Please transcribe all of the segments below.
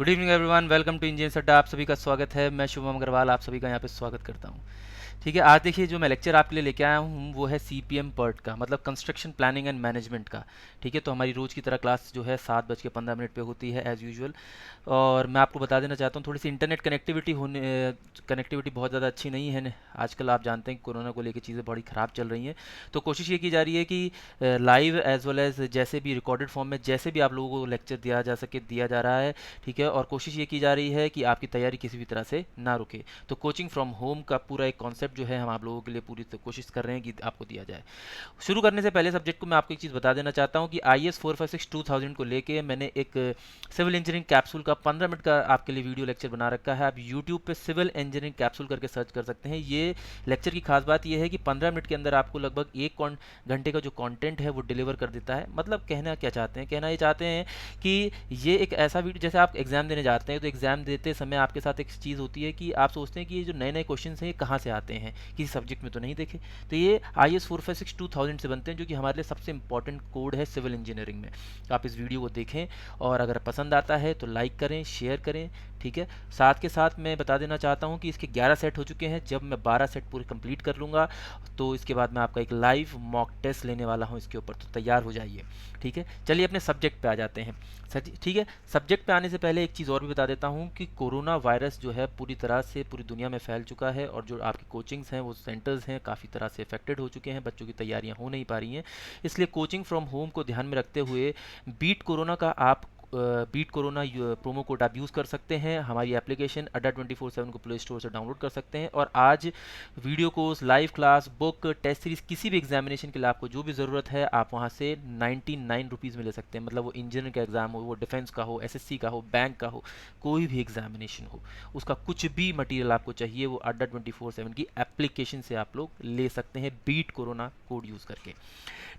Good evening everyone, welcome to Engineers Adda. आप सभी का स्वागत है। मैं शुभम अग्रवाल आप सभी का यहाँ पे स्वागत करता हूँ। ठीक है, आज देखिए जो मैं लेक्चर आपके लिए लेके आया हूँ वो है सीपीएम पर्ट का, मतलब कंस्ट्रक्शन प्लानिंग एंड मैनेजमेंट का। ठीक है, तो हमारी रोज़ की तरह क्लास जो है 7:15 पे होती है एज़ यूजुअल। और मैं आपको बता देना चाहता हूँ, थोड़ी सी इंटरनेट कनेक्टिविटी बहुत ज़्यादा अच्छी नहीं है आजकल। आप जानते हैं कोरोना को लेकर चीज़ें बड़ी ख़राब चल रही हैं। तो कोशिश ये की जा रही है कि लाइव एज वेल एज जैसे भी रिकॉर्डेड फॉर्म में जैसे भी आप लोगों को लेक्चर दिया जा सके दिया जा रहा है। ठीक है, और कोशिश ये की जा रही है कि आपकी तैयारी किसी भी तरह से ना रुके। तो कोचिंग फ्रॉम होम का पूरा एक कॉन्सेप्ट जो है हम आप लोगों के लिए पूरी कोशिश कर रहे हैं कि आपको दिया जाए। शुरू करने से पहले सब्जेक्ट को मैं आपको एक चीज़ बता देना चाहता हूँ कि IAS 456-2000 को लेके मैंने एक सिविल इंजीनियरिंग कैप्सूल का 15 मिनट का आपके लिए वीडियो लेक्चर बना रखा है। आप यूट्यूब पे सिविल इंजीनियरिंग कैप्सूल करके सर्च कर सकते हैं। ये लेक्चर की खास बात यह है कि 15 मिनट के अंदर आपको लगभग 1 घंटे का जो कंटेंट है वो डिलीवर कर देता है। मतलब कहना क्या चाहते हैं, कहना ये चाहते हैं कि ये एक ऐसा वीडियो, जैसे आप एग्जाम देने जाते हैं तो एग्जाम देते समय आपके साथ एक चीज़ होती है कि आप सोचते हैं कि ये जो नए नए क्वेश्चन हैं ये कहाँ से आते हैं, किसी सब्जेक्ट में तो नहीं देखे। तो ये IAS 456-2000 से बनते हैं, जो कि हमारे लिए सबसे इंपॉर्टेंट कोड है सिविल इंजीनियरिंग में। तो आप इस वीडियो को देखें और अगर पसंद आता है तो लाइक करें, शेयर करें। ठीक है, साथ के साथ मैं बता देना चाहता हूँ कि इसके 11 सेट हो चुके हैं। जब मैं 12 सेट पूरे कंप्लीट कर लूँगा तो इसके बाद मैं आपका एक लाइव मॉक टेस्ट लेने वाला हूँ इसके ऊपर, तो तैयार हो जाइए। ठीक है, चलिए अपने सब्जेक्ट पे आ जाते हैं। ठीक है, सब्जेक्ट पे आने से पहले एक चीज़ और भी बता देता हूँ कि कोरोना वायरस जो है पूरी तरह से पूरी दुनिया में फैल चुका है, और जो आपकी कोचिंग्स हैं वो सेंटर्स हैं काफ़ी तरह से अफेक्टेड हो चुके हैं। बच्चों की तैयारियाँ हो नहीं पा रही हैं। इसलिए कोचिंग फ्रॉम होम को ध्यान में रखते हुए बीट कोरोना का आप बीट कोरोना प्रोमो कोड आप यूज़ कर सकते हैं। हमारी एप्लीकेशन अड्डा 24/7 को प्ले स्टोर से डाउनलोड कर सकते हैं। और आज video course, live class, book, test series, किसी भी एग्जामिनेशन के लिए आपको जो भी ज़रूरत है आप वहाँ से 99 रुपीज़ में ले सकते हैं। मतलब वो इंजीनियर का एग्ज़ाम हो, वो डिफेंस का हो, SSC का हो, बैंक का हो, कोई भी एग्जामिनेशन हो, उसका कुछ भी मटेरियल आपको चाहिए वो अड्डा 24/7 की एप्लीकेशन से आप लोग ले सकते हैं बीट कोरोना कोड यूज़ करके।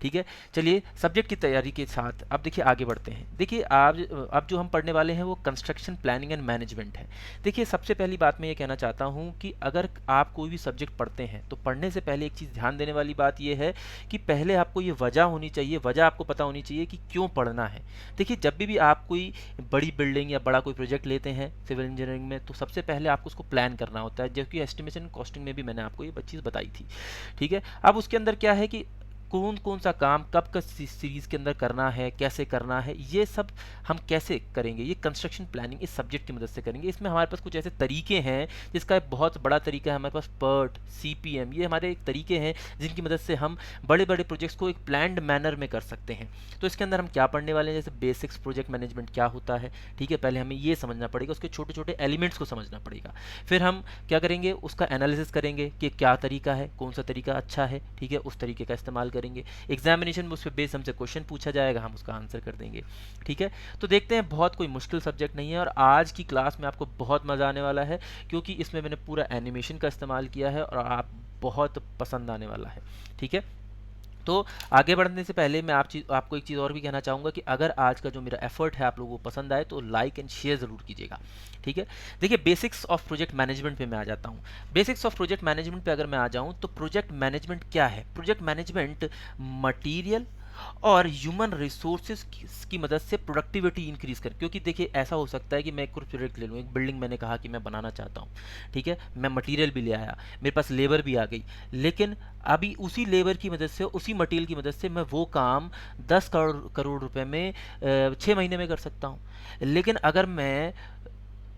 ठीक है, चलिए सब्जेक्ट की तैयारी के साथ अब देखिए आगे बढ़ते हैं। देखिए आज अब जो हम पढ़ने वाले हैं वो कंस्ट्रक्शन प्लानिंग एंड मैनेजमेंट है। देखिए सबसे पहली बात मैं ये कहना चाहता हूँ कि अगर आप कोई भी सब्जेक्ट पढ़ते हैं तो पढ़ने से पहले एक चीज़ ध्यान देने वाली बात ये है कि पहले आपको ये वजह होनी चाहिए, वजह आपको पता होनी चाहिए कि क्यों पढ़ना है। देखिए जब भी आप कोई बड़ी बिल्डिंग या बड़ा कोई प्रोजेक्ट लेते हैं सिविल इंजीनियरिंग में, तो सबसे पहले आपको उसको प्लान करना होता है, जबकि एस्टिमेशन कॉस्टिंग में भी मैंने आपको ये चीज़ बताई थी। ठीक है, अब उसके अंदर क्या है कि कौन कौन सा काम कब का सीरीज़ के अंदर करना है, कैसे करना है, ये सब हम कैसे करेंगे, ये कंस्ट्रक्शन प्लानिंग इस सब्जेक्ट की मदद से करेंगे। इसमें हमारे पास कुछ ऐसे तरीके हैं, जिसका एक बहुत बड़ा तरीका है हमारे पास पर्ट, CPM, ये हमारे एक तरीके हैं जिनकी मदद से हम बड़े बड़े प्रोजेक्ट्स को एक प्लान्ड मैनर में कर सकते हैं। तो इसके अंदर हम क्या पढ़ने वाले हैं, जैसे बेसिक्स प्रोजेक्ट मैनेजमेंट क्या होता है। ठीक है, पहले हमें ये समझना पड़ेगा, उसके छोटे छोटे एलिमेंट्स को समझना पड़ेगा। फिर हम क्या करेंगे, उसका एनालिसिस करेंगे कि क्या तरीका है, कौन सा तरीका अच्छा है। ठीक है, उस तरीके का इस्तेमाल करेंगे। एग्जामिनेशन में उस पर बेस हमसे क्वेश्चन पूछा जाएगा, हम उसका आंसर कर देंगे। ठीक है, तो देखते हैं, बहुत कोई मुश्किल सब्जेक्ट नहीं है और आज की क्लास में आपको बहुत मज़ा आने वाला है, क्योंकि इसमें मैंने पूरा एनिमेशन का इस्तेमाल किया है और आप बहुत पसंद आने वाला है। ठीक है, तो आगे बढ़ने से पहले मैं आपको एक चीज़ और भी कहना चाहूँगा कि अगर आज का जो मेरा एफर्ट है आप लोगों को पसंद आए तो लाइक एंड शेयर ज़रूर कीजिएगा। ठीक है, देखिए बेसिक्स ऑफ प्रोजेक्ट मैनेजमेंट पे मैं आ जाता हूँ। बेसिक्स ऑफ प्रोजेक्ट मैनेजमेंट पे अगर मैं आ जाऊँ तो प्रोजेक्ट मैनेजमेंट क्या है। प्रोजेक्ट मैनेजमेंट मटीरियल और ह्यूमन रिसोर्सेज की मदद से प्रोडक्टिविटी इंक्रीज कर, क्योंकि देखिए ऐसा हो सकता है कि मैं एक प्रोजेक्ट ले लूँ, एक बिल्डिंग मैंने कहा कि मैं बनाना चाहता हूँ। ठीक है, मैं मटेरियल भी ले आया, मेरे पास लेबर भी आ गई, लेकिन अभी उसी लेबर की मदद से, उसी मटेरियल की मदद से मैं वो काम 10 करोड़ रुपए में 6 महीने में कर सकता हूँ। लेकिन अगर मैं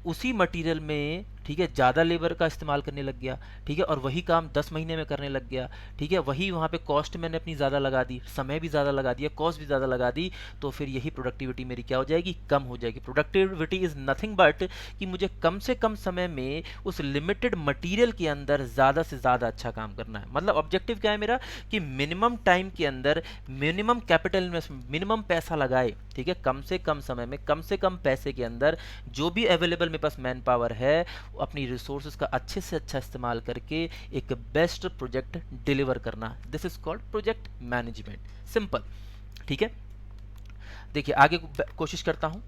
उसी मटेरियल में, ठीक है, ज़्यादा लेबर का इस्तेमाल करने लग गया, ठीक है, और वही काम 10 महीने में करने लग गया, ठीक है, वही वहाँ पे कॉस्ट मैंने अपनी ज़्यादा लगा दी, समय भी ज़्यादा लगा दिया, कॉस्ट भी ज़्यादा लगा दी, तो फिर यही प्रोडक्टिविटी मेरी क्या हो जाएगी, कम हो जाएगी। प्रोडक्टिविटी इज़ नथिंग बट कि मुझे कम से कम समय में उस लिमिटेड मटीरियल के अंदर ज़्यादा से ज़्यादा अच्छा काम करना है। मतलब ऑब्जेक्टिव क्या है मेरा कि मिनिमम टाइम के अंदर मिनिमम कैपिटल इन्वेस्टमेंट, मिनिमम पैसा लगाए, ठीक है, कम से कम समय में कम से कम पैसे के अंदर जो भी अवेलेबल मेरे पास मैन पावर है अपनी रिसोर्सेज का अच्छे से अच्छा इस्तेमाल करके एक बेस्ट प्रोजेक्ट डिलीवर करना। This is called project management, simple. ठीक है, देखिए आगे कोशिश करता हूं।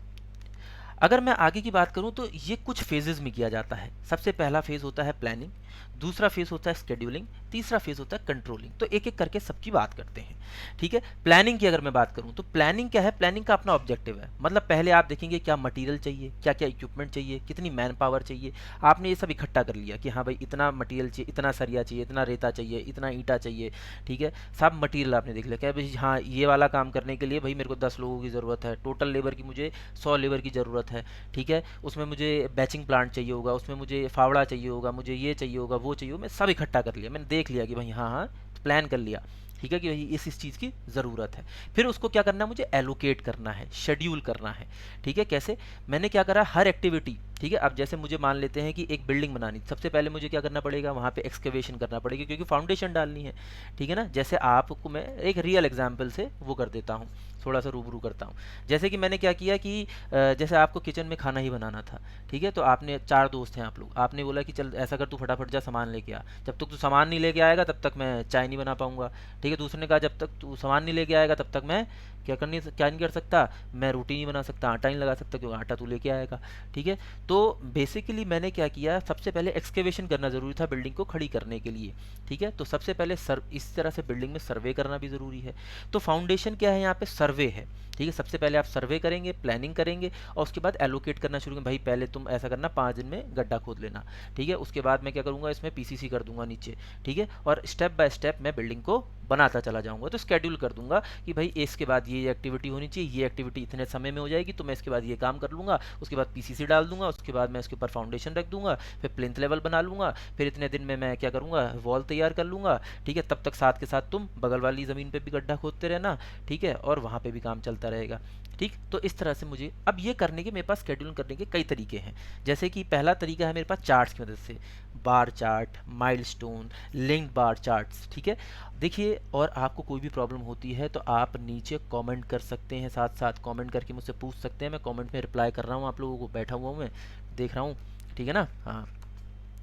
अगर मैं आगे की बात करूं तो ये कुछ फेजेस में किया जाता है। सबसे पहला फेज होता है प्लानिंग, दूसरा फेज होता है स्केड्यूलिंग, तीसरा फेज होता है कंट्रोलिंग। तो एक एक करके सबकी बात करते हैं। ठीक है, प्लानिंग की अगर मैं बात करूं तो प्लानिंग क्या है, प्लानिंग का अपना ऑब्जेक्टिव है। मतलब पहले आप देखेंगे क्या मटेरियल चाहिए, क्या क्या इक्विपमेंट चाहिए, कितनी मैन पावर चाहिए। आपने ये सब इकट्ठा कर लिया कि हाँ भाई इतना मटेरियल चाहिए, इतना सरिया चाहिए, इतना रेता चाहिए, इतना ईंटा चाहिए। ठीक है, सब मटेरियल आपने देख लिया क्या भाई, हाँ ये वाला काम करने के लिए भाई मेरे को 10 लोगों की ज़रूरत है, टोटल लेबर की मुझे 100 लेबर की ज़रूरत है। ठीक है, उसमें मुझे बैचिंग प्लांट चाहिए होगा, उसमें मुझे फावड़ा चाहिए होगा, मुझे ये चाहिए होगा, वो चाहिए होगा। मैं सब इकट्ठा कर लिया, मैंने देख लिया कि भाई हाँ हाँ प्लान कर लिया। ठीक है कि भाई इस चीज़ की ज़रूरत है। फिर उसको क्या करना है, मुझे एलोकेट करना है, शेड्यूल करना है। ठीक है, कैसे, मैंने क्या करा, हर एक्टिविटी। ठीक है, अब जैसे मुझे मान लेते हैं कि एक बिल्डिंग बनानी, सबसे पहले मुझे क्या करना पड़ेगा, वहाँ पे एक्सकेवेशन करना पड़ेगा क्योंकि फाउंडेशन डालनी है। ठीक है ना, जैसे आपको मैं एक रियल एग्जांपल से वो कर देता हूँ, थोड़ा सा रूबरू करता हूँ। जैसे कि मैंने क्या किया कि जैसे आपको किचन में खाना ही बनाना था। ठीक है, तो आपने 4 दोस्त हैं आप लोग, आपने बोला कि चल ऐसा कर, तू फटाफट जा सामान लेके आ। जब तक तू सामान नहीं लेके आएगा तब तक मैं चाय नहीं बना पाऊंगा। ठीक है, दूसरे ने कहा जब तक तू सामान नहीं लेके आएगा तब तक मैं क्या नहीं कर सकता, मैं रोटी नहीं बना सकता, आटा नहीं लगा सकता क्योंकि आटा तू लेके आएगा। ठीक है, तो बेसिकली मैंने क्या किया, सबसे पहले एक्सकेवेशन करना ज़रूरी था बिल्डिंग को खड़ी करने के लिए। ठीक है, तो सबसे पहले इस तरह से बिल्डिंग में सर्वे करना भी ज़रूरी है। तो फाउंडेशन क्या है, यहाँ पे सर्वे है। ठीक है, सबसे पहले आप सर्वे करेंगे, प्लानिंग करेंगे और उसके बाद एलोकेट करना शुरू करेंगे। भाई पहले तुम ऐसा करना, 5 दिन में गड्ढा खोद लेना। ठीक है, उसके बाद मैं क्या करूँगा, इसमें पीसीसी कर दूंगा नीचे। ठीक है, और स्टेप बाय स्टेप मैं बिल्डिंग को बनाता चला जाऊंगा। तो स्केड्यूल कर दूंगा कि भाई इसके बाद ये एक्टिविटी होनी चाहिए, ये एक्टिविटी इतने समय में हो जाएगी, तो मैं इसके बाद ये काम कर लूँगा, उसके बाद पीसीसी डाल दूंगा, उसके बाद मैं इसके ऊपर फाउंडेशन रख दूंगा, फिर प्लिंथ लेवल बना लूँगा, फिर इतने दिन में मैं क्या करूँगा, वॉल तैयार कर लूँगा। ठीक है, तब तक साथ के साथ तुम बगल वाली ज़मीन पे भी गड्ढा खोदते रहना। ठीक है, और वहाँ पे भी काम चलता रहेगा। ठीक, तो इस तरह से मुझे अब ये करने के, मेरे पास शेड्यूल करने के कई तरीके हैं। जैसे कि पहला तरीका है मेरे पास चार्ट्स की मदद से, बार चार्ट, माइलस्टोन, लिंक्ड बार चार्ट्स। ठीक है, देखिए, और आपको कोई भी प्रॉब्लम होती है तो आप नीचे कमेंट कर सकते हैं, साथ साथ कमेंट करके मुझसे पूछ सकते हैं। मैं कमेंट में रिप्लाई कर रहा हूँ, आप लोगों को बैठा हुआ हूँ, मैं देख रहा हूँ। ठीक है ना, हाँ।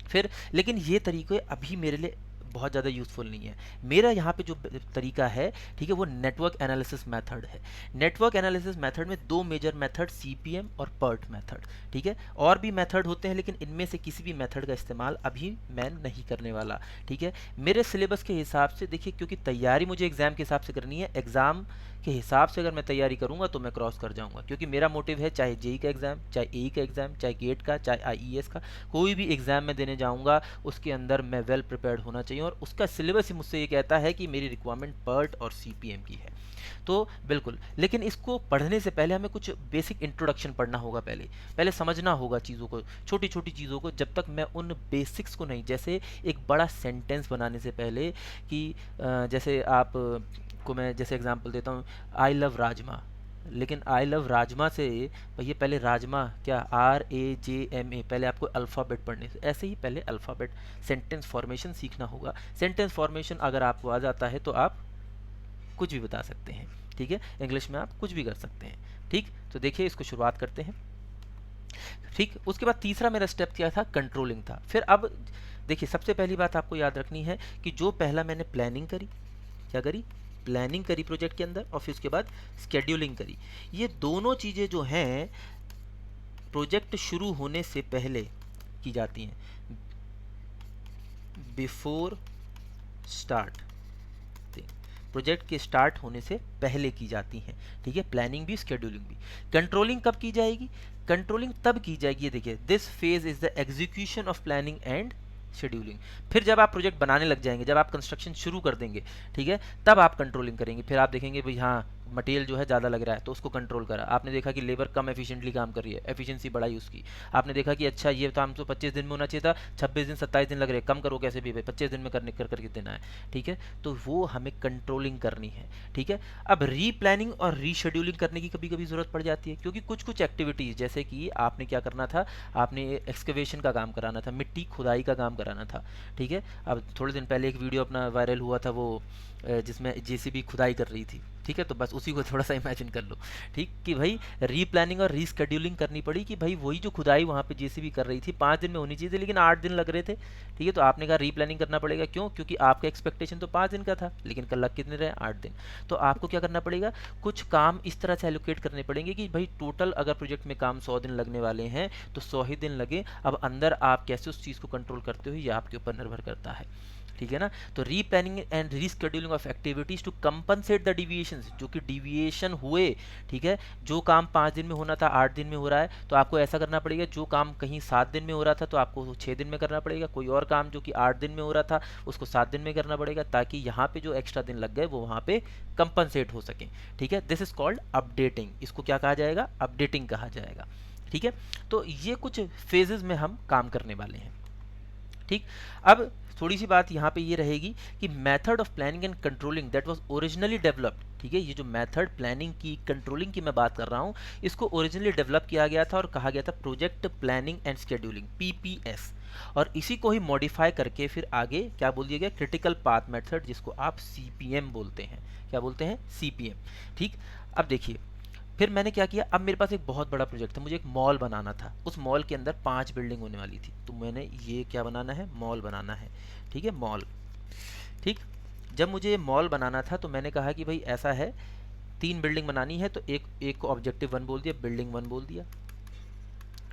फिर लेकिन ये तरीके अभी मेरे लिए बहुत ज़्यादा यूज़फुल नहीं है। मेरा यहाँ पे जो तरीका है, ठीक है, वो नेटवर्क एनालिसिस मेथड है। नेटवर्क एनालिसिस मेथड में 2 मेजर मेथड, सीपीएम और पर्ट मेथड। ठीक है, और भी मेथड होते हैं लेकिन इनमें से किसी भी मेथड का इस्तेमाल अभी मैं नहीं करने वाला। ठीक है, मेरे सिलेबस के हिसाब से देखिए, क्योंकि तैयारी मुझे एग्ज़ाम के हिसाब से करनी है, एग्ज़ाम के हिसाब से अगर मैं तैयारी करूंगा तो मैं क्रॉस कर जाऊंगा। क्योंकि मेरा मोटिव है, चाहे जेई का एग्ज़ाम, चाहे एई का एग्ज़ाम, चाहे गेट का, चाहे आईईएस का, कोई भी एग्ज़ाम में देने जाऊंगा उसके अंदर मैं वेल प्रिपेयर्ड होना चाहिए। और उसका सिलेबस ही मुझसे ये कहता है कि मेरी रिक्वायरमेंट पर्ट और सीपीएम की है। तो बिल्कुल, लेकिन इसको पढ़ने से पहले हमें कुछ बेसिक इंट्रोडक्शन पढ़ना होगा। पहले समझना होगा चीज़ों को, छोटी छोटी चीज़ों को। जब तक मैं उन बेसिक्स को नहीं, जैसे एक बड़ा सेंटेंस बनाने से पहले कि जैसे आप को मैं जैसे एग्जांपल देता हूँ, आई लव राजमा। लेकिन आई लव राजमा से भैया पहले राजमा क्या, RAJMA, पहले आपको अल्फ़ाबेट पढ़ने से, ऐसे ही पहले अल्फ़ाबेट, सेंटेंस फॉर्मेशन सीखना होगा। सेंटेंस फॉर्मेशन अगर आपको आ जाता है तो आप कुछ भी बता सकते हैं। ठीक है, इंग्लिश में आप कुछ भी कर सकते हैं। ठीक, तो देखिए इसको शुरुआत करते हैं। ठीक, उसके बाद तीसरा मेरा स्टेप क्या था, कंट्रोलिंग था। फिर अब देखिए, सबसे पहली बात आपको याद रखनी है कि जो पहला मैंने प्लानिंग करी, क्या करी, प्लानिंग करी प्रोजेक्ट के अंदर, और फिर उसके बाद स्केड्यूलिंग करी। ये दोनों चीज़ें जो हैं प्रोजेक्ट शुरू होने से पहले की जाती हैं, बिफोर स्टार्ट, प्रोजेक्ट के स्टार्ट होने से पहले की जाती हैं। ठीक है, प्लानिंग भी, स्केड्यूलिंग भी। कंट्रोलिंग कब की जाएगी, कंट्रोलिंग तब की जाएगी, ये देखिए, this phase is the execution of planning and scheduling. फिर जब आप प्रोजेक्ट बनाने लग जाएंगे, जब आप कंस्ट्रक्शन शुरू कर देंगे, ठीक है, तब आप कंट्रोलिंग करेंगे। फिर आप देखेंगे भाई हाँ मटेरियल जो है ज़्यादा लग रहा है तो उसको कंट्रोल करा, आपने देखा कि लेबर कम एफिशिएंटली काम कर रही है, एफिशिएंसी बढ़ाई उसकी। आपने देखा कि अच्छा ये काम तो 25 दिन में होना चाहिए था, 26 दिन 27 दिन लग रहे हैं, कम करो कैसे भी भाई, 25 दिन में करके देना है। ठीक है, तो वो हमें कंट्रोलिंग करनी है। ठीक है, अब रीप्लानिंग और रीशेड्यूलिंग करने की कभी कभी ज़रूरत पड़ जाती है, क्योंकि कुछ कुछ एक्टिविटीज़, जैसे कि आपने क्या करना था, आपने एक्सकवेशन का काम कराना था, मिट्टी खुदाई का काम कराना था। ठीक है, अब थोड़े दिन पहले एक वीडियो अपना वायरल हुआ था, वो जिसमें जेसीबी खुदाई कर रही थी। ठीक है, तो बस उसी को थोड़ा सा इमेजिन कर लो। ठीक कि भाई रीप्लानिंग और रीस्केड्यूलिंग करनी पड़ी कि भाई वही जो खुदाई वहाँ पे जेसीबी कर रही थी 5 दिन में होनी चाहिए थी, लेकिन 8 दिन लग रहे थे। ठीक है, तो आपने कहा रीप्लानिंग करना पड़ेगा। क्यों? क्योंकि आपका एक्सपेक्टेशन तो 5 दिन का था, लेकिन कल लग कितने रहे? 8 दिन। तो आपको क्या करना पड़ेगा, कुछ काम इस तरह से एलोकेट करने पड़ेंगे कि भाई टोटल अगर प्रोजेक्ट में काम 100 दिन लगने वाले हैं तो 100 ही दिन लगे। अब अंदर आप कैसे उस चीज़ को कंट्रोल करते हो ये आपके ऊपर निर्भर करता है। ठीक है ना। तो replanning and rescheduling of activities to compensate the deviations, जो कि डिविएशन हुए। ठीक है, जो काम 5 दिन में होना था 8 दिन में हो रहा है, तो आपको ऐसा करना पड़ेगा। जो काम कहीं 7 दिन में हो रहा था तो आपको 6 दिन में करना पड़ेगा। कोई और काम जो कि 8 दिन में हो रहा था उसको 7 दिन में करना पड़ेगा, ताकि यहाँ पे जो एक्स्ट्रा दिन लग गए वो वहाँ पे कंपनसेट हो सके। ठीक है, दिस इज कॉल्ड अपडेटिंग। इसको क्या कहा जाएगा? अपडेटिंग कहा जाएगा। ठीक है, तो ये कुछ फेजेस में हम काम करने वाले हैं। ठीक, अब थोड़ी सी बात यहाँ पे ये रहेगी कि method of planning and controlling that was originally developed. ठीक है, ये जो मेथड प्लानिंग की कंट्रोलिंग की मैं बात कर रहा हूँ, इसको ओरिजिनली डेवलप किया गया था और कहा गया था project planning and scheduling, PPS. और इसी को ही मॉडिफाई करके फिर आगे क्या बोल दिया गया? क्रिटिकल पाथ मेथड, जिसको आप सीपीएम बोलते हैं। क्या बोलते हैं? सीपीएम। ठीक, अब देखिए फिर मैंने क्या किया, अब मेरे पास एक बहुत बड़ा प्रोजेक्ट था, मुझे एक मॉल बनाना था। उस मॉल के अंदर 5 बिल्डिंग होने वाली थी, तो मैंने ये क्या बनाना है? मॉल बनाना है। ठीक है, मॉल। ठीक, जब मुझे मॉल बनाना था तो मैंने कहा कि भाई ऐसा है, 3 बिल्डिंग बनानी है, तो एक एक को ऑब्जेक्टिव 1 बोल दिया, बिल्डिंग 1 बोल दिया।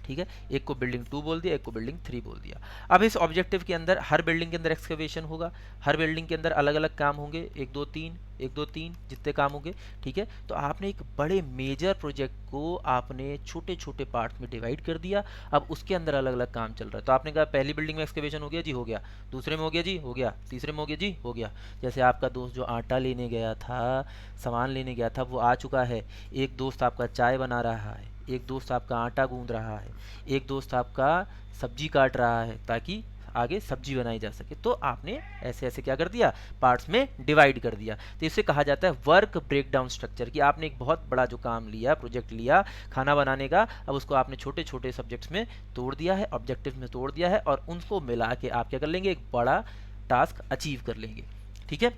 ठीक है, एक को बिल्डिंग 2 बोल दिया, एक को बिल्डिंग 3 बोल दिया। अब इस ऑब्जेक्टिव के अंदर हर बिल्डिंग के अंदर एक्सकवेशन होगा, हर बिल्डिंग के अंदर अलग अलग काम होंगे, 1 2 3 1 2 3 जितने काम होंगे। ठीक है, तो आपने एक बड़े मेजर प्रोजेक्ट को आपने छोटे छोटे पार्ट में डिवाइड कर दिया। अब उसके अंदर अलग अलग काम चल रहा है। तो आपने कहा पहली बिल्डिंग में एक्सकवेशन हो गया जी, हो गया। दूसरे में हो गया जी, हो गया। तीसरे में हो गया जी, हो गया। जैसे आपका दोस्त जो आटा लेने गया था, सामान लेने गया था, वो आ चुका है। एक दोस्त आपका चाय बना रहा है, एक दोस्त आपका आटा गूंद रहा है, एक दोस्त आपका सब्जी काट रहा है ताकि आगे सब्जी बनाई जा सके। तो आपने ऐसे ऐसे क्या कर दिया? पार्ट्स में डिवाइड कर दिया। तो इसे कहा जाता है वर्क ब्रेकडाउन स्ट्रक्चर, कि आपने एक बहुत बड़ा जो काम लिया, प्रोजेक्ट लिया खाना बनाने का, अब उसको आपने छोटे छोटे सब्जेक्ट्स में तोड़ दिया है, ऑब्जेक्टिव में तोड़ दिया है, और उनको मिला के आप क्या कर लेंगे? एक बड़ा टास्क अचीव कर लेंगे। ठीक है,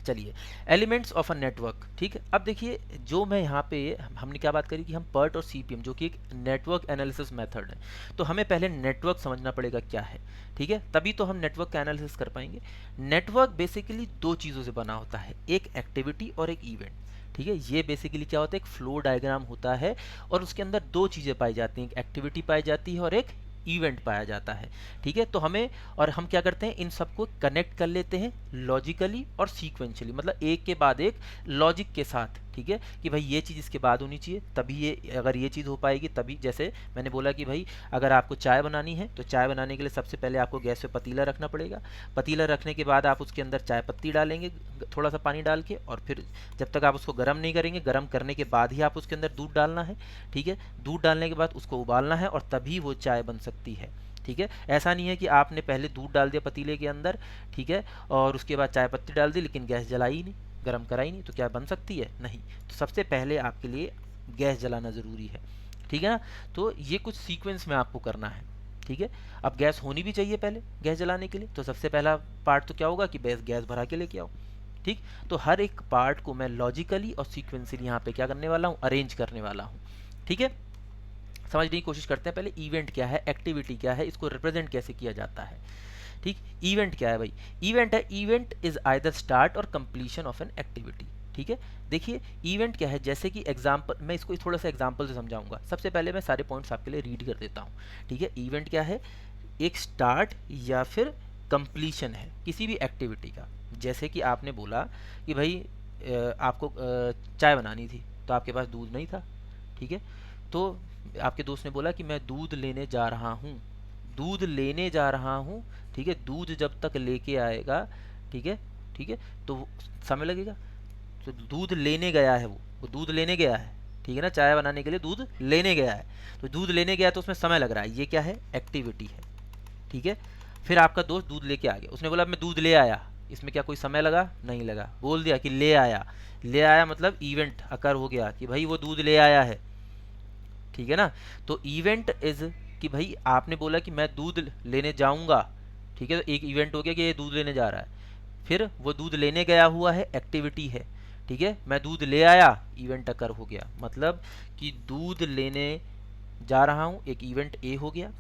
चलिए, एलिमेंट्स ऑफ अ नेटवर्क। ठीक है, अब देखिए जो मैं यहाँ पे हमने क्या बात करी कि हम पर्ट और सीपीएम, जो कि एक नेटवर्क एनालिसिस मेथड है, तो हमें पहले नेटवर्क समझना पड़ेगा क्या है। ठीक है, तभी तो हम नेटवर्क का एनालिसिस कर पाएंगे। नेटवर्क बेसिकली 2 चीज़ों से बना होता है, एक एक्टिविटी और एक इवेंट। ठीक है, ये बेसिकली क्या होता है? एक फ्लो डायग्राम होता है, और उसके अंदर 2 चीज़ें पाई जाती हैं, एक एक्टिविटी पाई जाती है और एक इवेंट पाया जाता है। ठीक है, तो हम क्या करते हैं? इन सबको कनेक्ट कर लेते हैं लॉजिकली और सीक्वेंशियली, मतलब एक के बाद एक लॉजिक के साथ। ठीक है, कि भाई ये चीज़ इसके बाद होनी चाहिए, तभी ये, अगर ये चीज़ हो पाएगी तभी। जैसे मैंने बोला कि भाई अगर आपको चाय बनानी है तो चाय बनाने के लिए सबसे पहले आपको गैस पे पतीला रखना पड़ेगा। पतीला रखने के बाद आप उसके अंदर चाय पत्ती डालेंगे थोड़ा सा पानी डाल के, और फिर जब तक आप उसको गर्म नहीं करेंगे, गर्म करने के बाद ही आप उसके अंदर दूध डालना है। ठीक है, दूध डालने के बाद उसको उबालना है, और तभी वो चाय बन सकती है। ठीक है, ऐसा नहीं है कि आपने पहले दूध डाल दिया पतीले के अंदर, ठीक है, और उसके बाद चाय पत्ती डाल दी, लेकिन गैस जलाई ही नहीं, गर्म कराई नहीं, तो क्या बन सकती है? नहीं। तो सबसे पहले आपके लिए गैस जलाना ज़रूरी है। ठीक है ना। तो ये कुछ सीक्वेंस में आपको करना है। ठीक है, अब गैस होनी भी चाहिए पहले गैस जलाने के लिए, तो सबसे पहला पार्ट तो क्या होगा कि बस गैस भरा के लेके आओ। ठीक, तो हर एक पार्ट को मैं लॉजिकली और सीक्वेंसली यहाँ पे क्या करने वाला हूँ? अरेंज करने वाला हूँ। ठीक है, समझने की कोशिश करते हैं पहले इवेंट क्या है, एक्टिविटी क्या है, इसको रिप्रेजेंट कैसे किया जाता है। ठीक, इवेंट क्या है भाई? इवेंट है, इवेंट इज आइदर स्टार्ट और कंप्लीशन ऑफ एन एक्टिविटी। ठीक है, देखिए इवेंट क्या है, जैसे कि एग्जांपल, मैं इसको थोड़ा सा एग्जांपल से समझाऊंगा। सबसे पहले मैं सारे पॉइंट्स आपके लिए रीड कर देता हूँ। ठीक है, इवेंट क्या है? एक स्टार्ट या फिर कंप्लीशन है किसी भी एक्टिविटी का। जैसे कि आपने बोला कि भाई आपको चाय बनानी थी, तो आपके पास दूध नहीं था। ठीक है, तो आपके दोस्त ने बोला कि मैं दूध लेने जा रहा हूँ, दूध लेने जा रहा हूँ। ठीक है, दूध जब तक लेके आएगा, ठीक है, ठीक है, तो समय लगेगा। तो दूध लेने गया है, वो दूध लेने गया है। ठीक है ना, चाय बनाने के लिए दूध लेने गया है, तो दूध लेने गया तो उसमें समय लग रहा है, ये क्या है? एक्टिविटी है। ठीक है, फिर आपका दोस्त दूध लेके आ गया, उसने बोला मैं दूध ले आया, इसमें क्या कोई समय लगा? नहीं लगा, बोल दिया कि ले आया। ले आया मतलब इवेंट अकर हो गया कि भाई वो दूध ले आया है। ठीक है ना, तो इवेंट इज कि भाई आपने बोला कि मैं दूध लेने जाऊंगा। ठीक है, तो एक इवेंट हो गया कि ये दूध लेने जा रहा है। फिर वो दूध लेने गया हुआ है, एक्टिविटी है। ठीक है, मैं दूध ले आया, इवेंट अकर हो गया, मतलब कि दूध लेने जा रहा हूँ, एक इवेंट ए हो गया।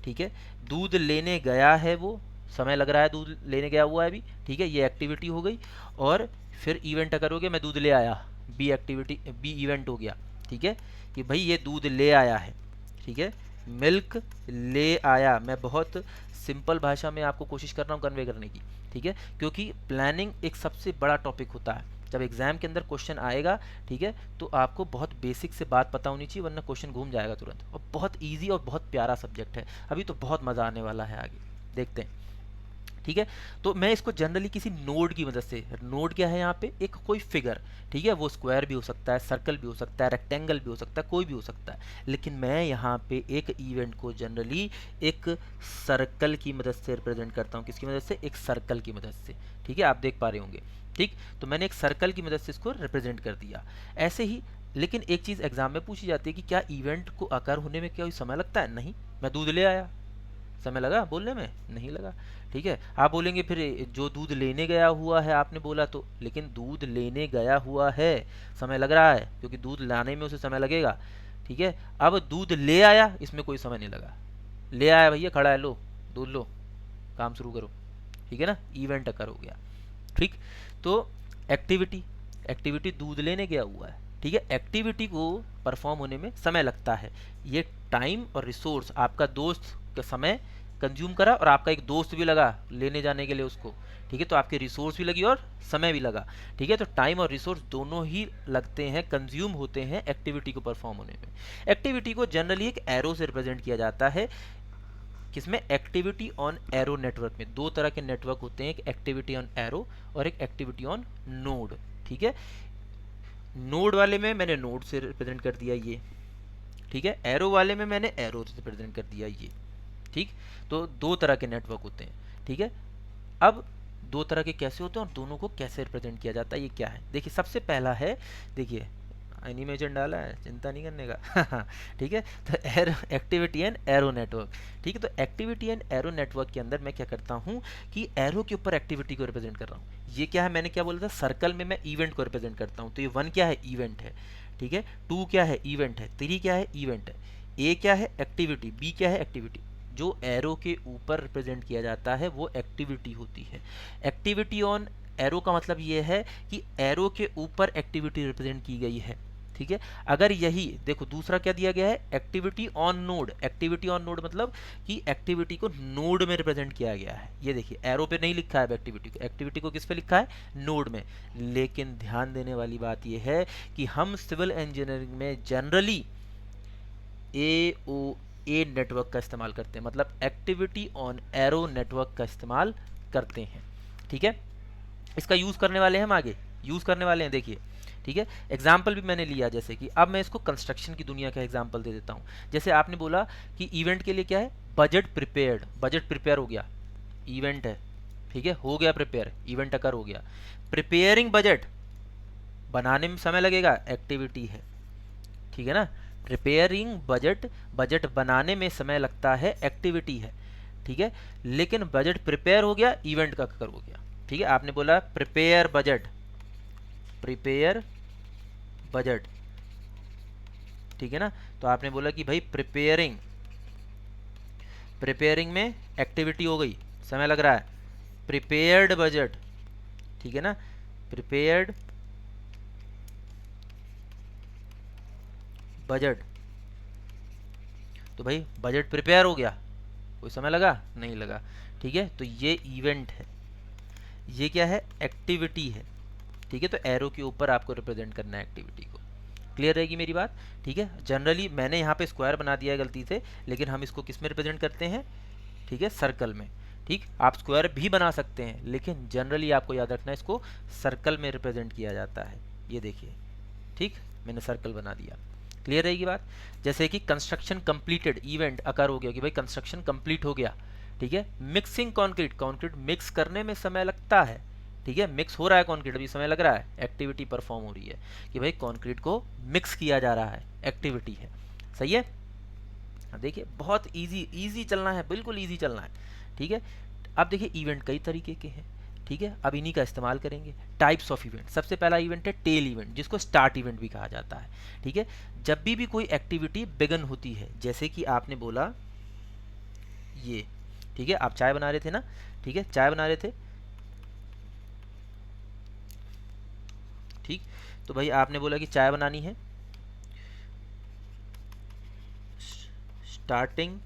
ठीक है, दूध लेने गया है, वो समय लग रहा है, दूध लेने गया हुआ है अभी। ठीक है, ये एक्टिविटी हो गई। और फिर इवेंट अगर हो गया, मैं दूध ले आया, बी एक्टिविटी, बी इवेंट हो गया। ठीक है, कि भाई ये दूध ले आया है। ठीक है, मिल्क ले आया। मैं बहुत सिंपल भाषा में आपको कोशिश कर रहा हूँ कन्वे करने की। ठीक है, क्योंकि प्लानिंग एक सबसे बड़ा टॉपिक होता है। जब एग्जाम के अंदर क्वेश्चन आएगा, ठीक है, तो आपको बहुत बेसिक से बात पता होनी चाहिए, वरना क्वेश्चन घूम जाएगा तुरंत। और बहुत इजी और बहुत प्यारा सब्जेक्ट है, अभी तो बहुत मज़ा आने वाला है, आगे देखते हैं। ठीक है, तो मैं इसको जनरली किसी नोड की मदद से, नोड क्या है यहाँ पे, एक कोई फिगर। ठीक है, वो स्क्वायर भी हो सकता है, सर्कल भी हो सकता है, रेक्टेंगल भी हो सकता है, कोई भी हो सकता है, लेकिन मैं यहाँ पे एक इवेंट को जनरली एक सर्कल की मदद से रिप्रेजेंट करता हूँ। किसकी मदद से? एक सर्कल की मदद से। ठीक है, आप देख पा रहे होंगे। ठीक, तो मैंने एक सर्कल की मदद से इसको रिप्रेजेंट कर दिया। ऐसे ही, लेकिन एक चीज़ एग्जाम में पूछी जाती है कि क्या इवेंट को आकार होने में क्या कोई समय लगता है? नहीं। मैं दूध ले आया, समय लगा बोलने में? नहीं लगा। ठीक है, आप बोलेंगे फिर जो दूध लेने गया हुआ है, आपने बोला तो, लेकिन दूध लेने गया हुआ है, समय लग रहा है, क्योंकि दूध लाने में उसे समय लगेगा। ठीक है, अब दूध ले आया, इसमें कोई समय नहीं लगा। ले आया भैया, खड़ा है, लो दूध लो, काम शुरू करो। ठीक है ना, इवेंट अकर हो गया। ठीक, तो एक्टिविटी, एक्टिविटी दूध लेने गया हुआ है। ठीक है, एक्टिविटी को परफॉर्म होने में समय लगता है। ये टाइम और रिसोर्स, आपका दोस्त का समय कंज्यूम करा और आपका एक दोस्त भी लगा लेने जाने के लिए उसको। ठीक है, तो आपके रिसोर्स भी लगी और समय भी लगा। ठीक है, तो टाइम और रिसोर्स दोनों ही लगते हैं, कंज्यूम होते हैं एक्टिविटी को परफॉर्म होने में। एक्टिविटी को जनरली एक एरो से रिप्रेजेंट किया जाता है। किसमें? एक्टिविटी ऑन एरो नेटवर्क में। दो तरह के नेटवर्क होते हैं, एक एक्टिविटी ऑन एरो और एक एक्टिविटी ऑन नोड। ठीक है, नोड वाले में मैंने नोड से रिप्रेजेंट कर दिया ये। ठीक है, एरो वाले में मैंने एरो से रिप्रेजेंट कर दिया ये। ठीक, तो दो तरह के नेटवर्क होते हैं। ठीक है, अब दो तरह के कैसे होते हैं और दोनों को कैसे रिप्रेजेंट किया जाता है, ये क्या है? देखिए, सबसे पहला है, देखिए एनिमेशन डाला है, चिंता नहीं करने का। ठीक है, तो arrow, activity and arrow network. ठीक है, तो एक्टिविटी एंड एरो नेटवर्क के अंदर मैं क्या करता हूँ कि एरो के ऊपर एक्टिविटी को रिप्रेजेंट कर रहा हूँ। ये क्या है, मैंने क्या बोला था, सर्कल में मैं इवेंट को रिप्रेजेंट करता हूँ। तो ये 1 क्या है? इवेंट है। ठीक है, 2 क्या है? इवेंट है। 3 क्या है? इवेंट है। ए क्या है? एक्टिविटी। बी क्या है? एक्टिविटी। जो एरो के ऊपर रिप्रेजेंट किया जाता है वो एक्टिविटी होती है। एक्टिविटी ऑन एरो का मतलब ये है कि एरो के ऊपर एक्टिविटी रिप्रेजेंट की गई है। ठीक है, अगर यही देखो, दूसरा क्या दिया गया है? Activity on node. Activity on node मतलब कि एक्टिविटी को नोड में रिप्रेजेंट किया गया है। ये देखिए, एरो पे नहीं लिखा है एक्टिविटी को, एक्टिविटी को किस पे लिखा है? नोड में। लेकिन ध्यान देने वाली बात यह है कि हम सिविल इंजीनियरिंग में जनरली ए नेटवर्क का इस्तेमाल करते हैं, मतलब एक्टिविटी ऑन एरो नेटवर्क का इस्तेमाल करते हैं। ठीक है, इसका यूज़ करने वाले हैं हम आगे, यूज़ करने वाले हैं, देखिए। ठीक है, एग्जाम्पल भी मैंने लिया, जैसे कि अब मैं इसको कंस्ट्रक्शन की दुनिया का एग्जाम्पल दे देता हूँ। जैसे आपने बोला कि इवेंट के लिए क्या है? Budget prepared. बजट प्रिपेयर हो गया, इवेंट है। ठीक है, हो गया प्रिपेयर, इवेंट अकर हो गया। प्रिपेयरिंग बजट, बनाने में समय लगेगा, एक्टिविटी है। ठीक है ना, प्रिपेयरिंग बजट, बजट बनाने में समय लगता है, एक्टिविटी है। ठीक है, लेकिन बजट प्रिपेयर हो गया, इवेंट का कर हो गया। ठीक है, आपने बोला प्रिपेयर बजट, प्रिपेयर बजट। ठीक है ना, तो आपने बोला कि भाई प्रिपेयरिंग, प्रिपेयरिंग में एक्टिविटी हो गई, समय लग रहा है। प्रिपेयर्ड बजट, ठीक है ना, प्रिपेयर्ड बजट, तो भाई बजट प्रिपेयर हो गया, कोई समय लगा? नहीं लगा। ठीक है, तो ये इवेंट है, ये क्या है? एक्टिविटी है। ठीक है, तो एरो के ऊपर आपको रिप्रेजेंट करना है एक्टिविटी को। क्लियर रहेगी मेरी बात? ठीक है, जनरली मैंने यहाँ पे स्क्वायर बना दिया है गलती से, लेकिन हम इसको किस में रिप्रेजेंट करते हैं? ठीक है, सर्कल में। ठीक, आप स्क्वायर भी बना सकते हैं, लेकिन जनरली आपको याद रखना है इसको सर्कल में रिप्रेजेंट किया जाता है। ये देखिए, ठीक, मैंने सर्कल बना दिया। क्लियर रहेगी बात? जैसे कि कंस्ट्रक्शन कंप्लीटेड, इवेंट अकर हो गया कि भाई कंस्ट्रक्शन कंप्लीट हो गया। ठीक है, मिक्सिंग कंक्रीट, कंक्रीट मिक्स करने में समय लगता है। ठीक है, मिक्स हो रहा है कंक्रीट, अभी समय लग रहा है, एक्टिविटी परफॉर्म हो रही है कि भाई कंक्रीट को मिक्स किया जा रहा है, एक्टिविटी है। सही है, देखिए बहुत इजी, इजी चलना है, बिल्कुल इजी चलना है। ठीक है, अब देखिए इवेंट कई तरीके के हैं। ठीक ठीक है, अब इन्हीं का इस्तेमाल करेंगे। टाइप्स ऑफ इवेंट, सबसे पहला इवेंट है टेल इवेंट, जिसको स्टार्ट इवेंट भी कहा जाता है। ठीक है, जब भी कोई एक्टिविटी बिगन होती है, जैसे कि आपने बोला ये, ठीक है, आप चाय बना रहे थे ना, ठीक है, चाय बना रहे थे, ठीक, तो भाई आपने बोला कि चाय बनानी है, स्टार्टिंग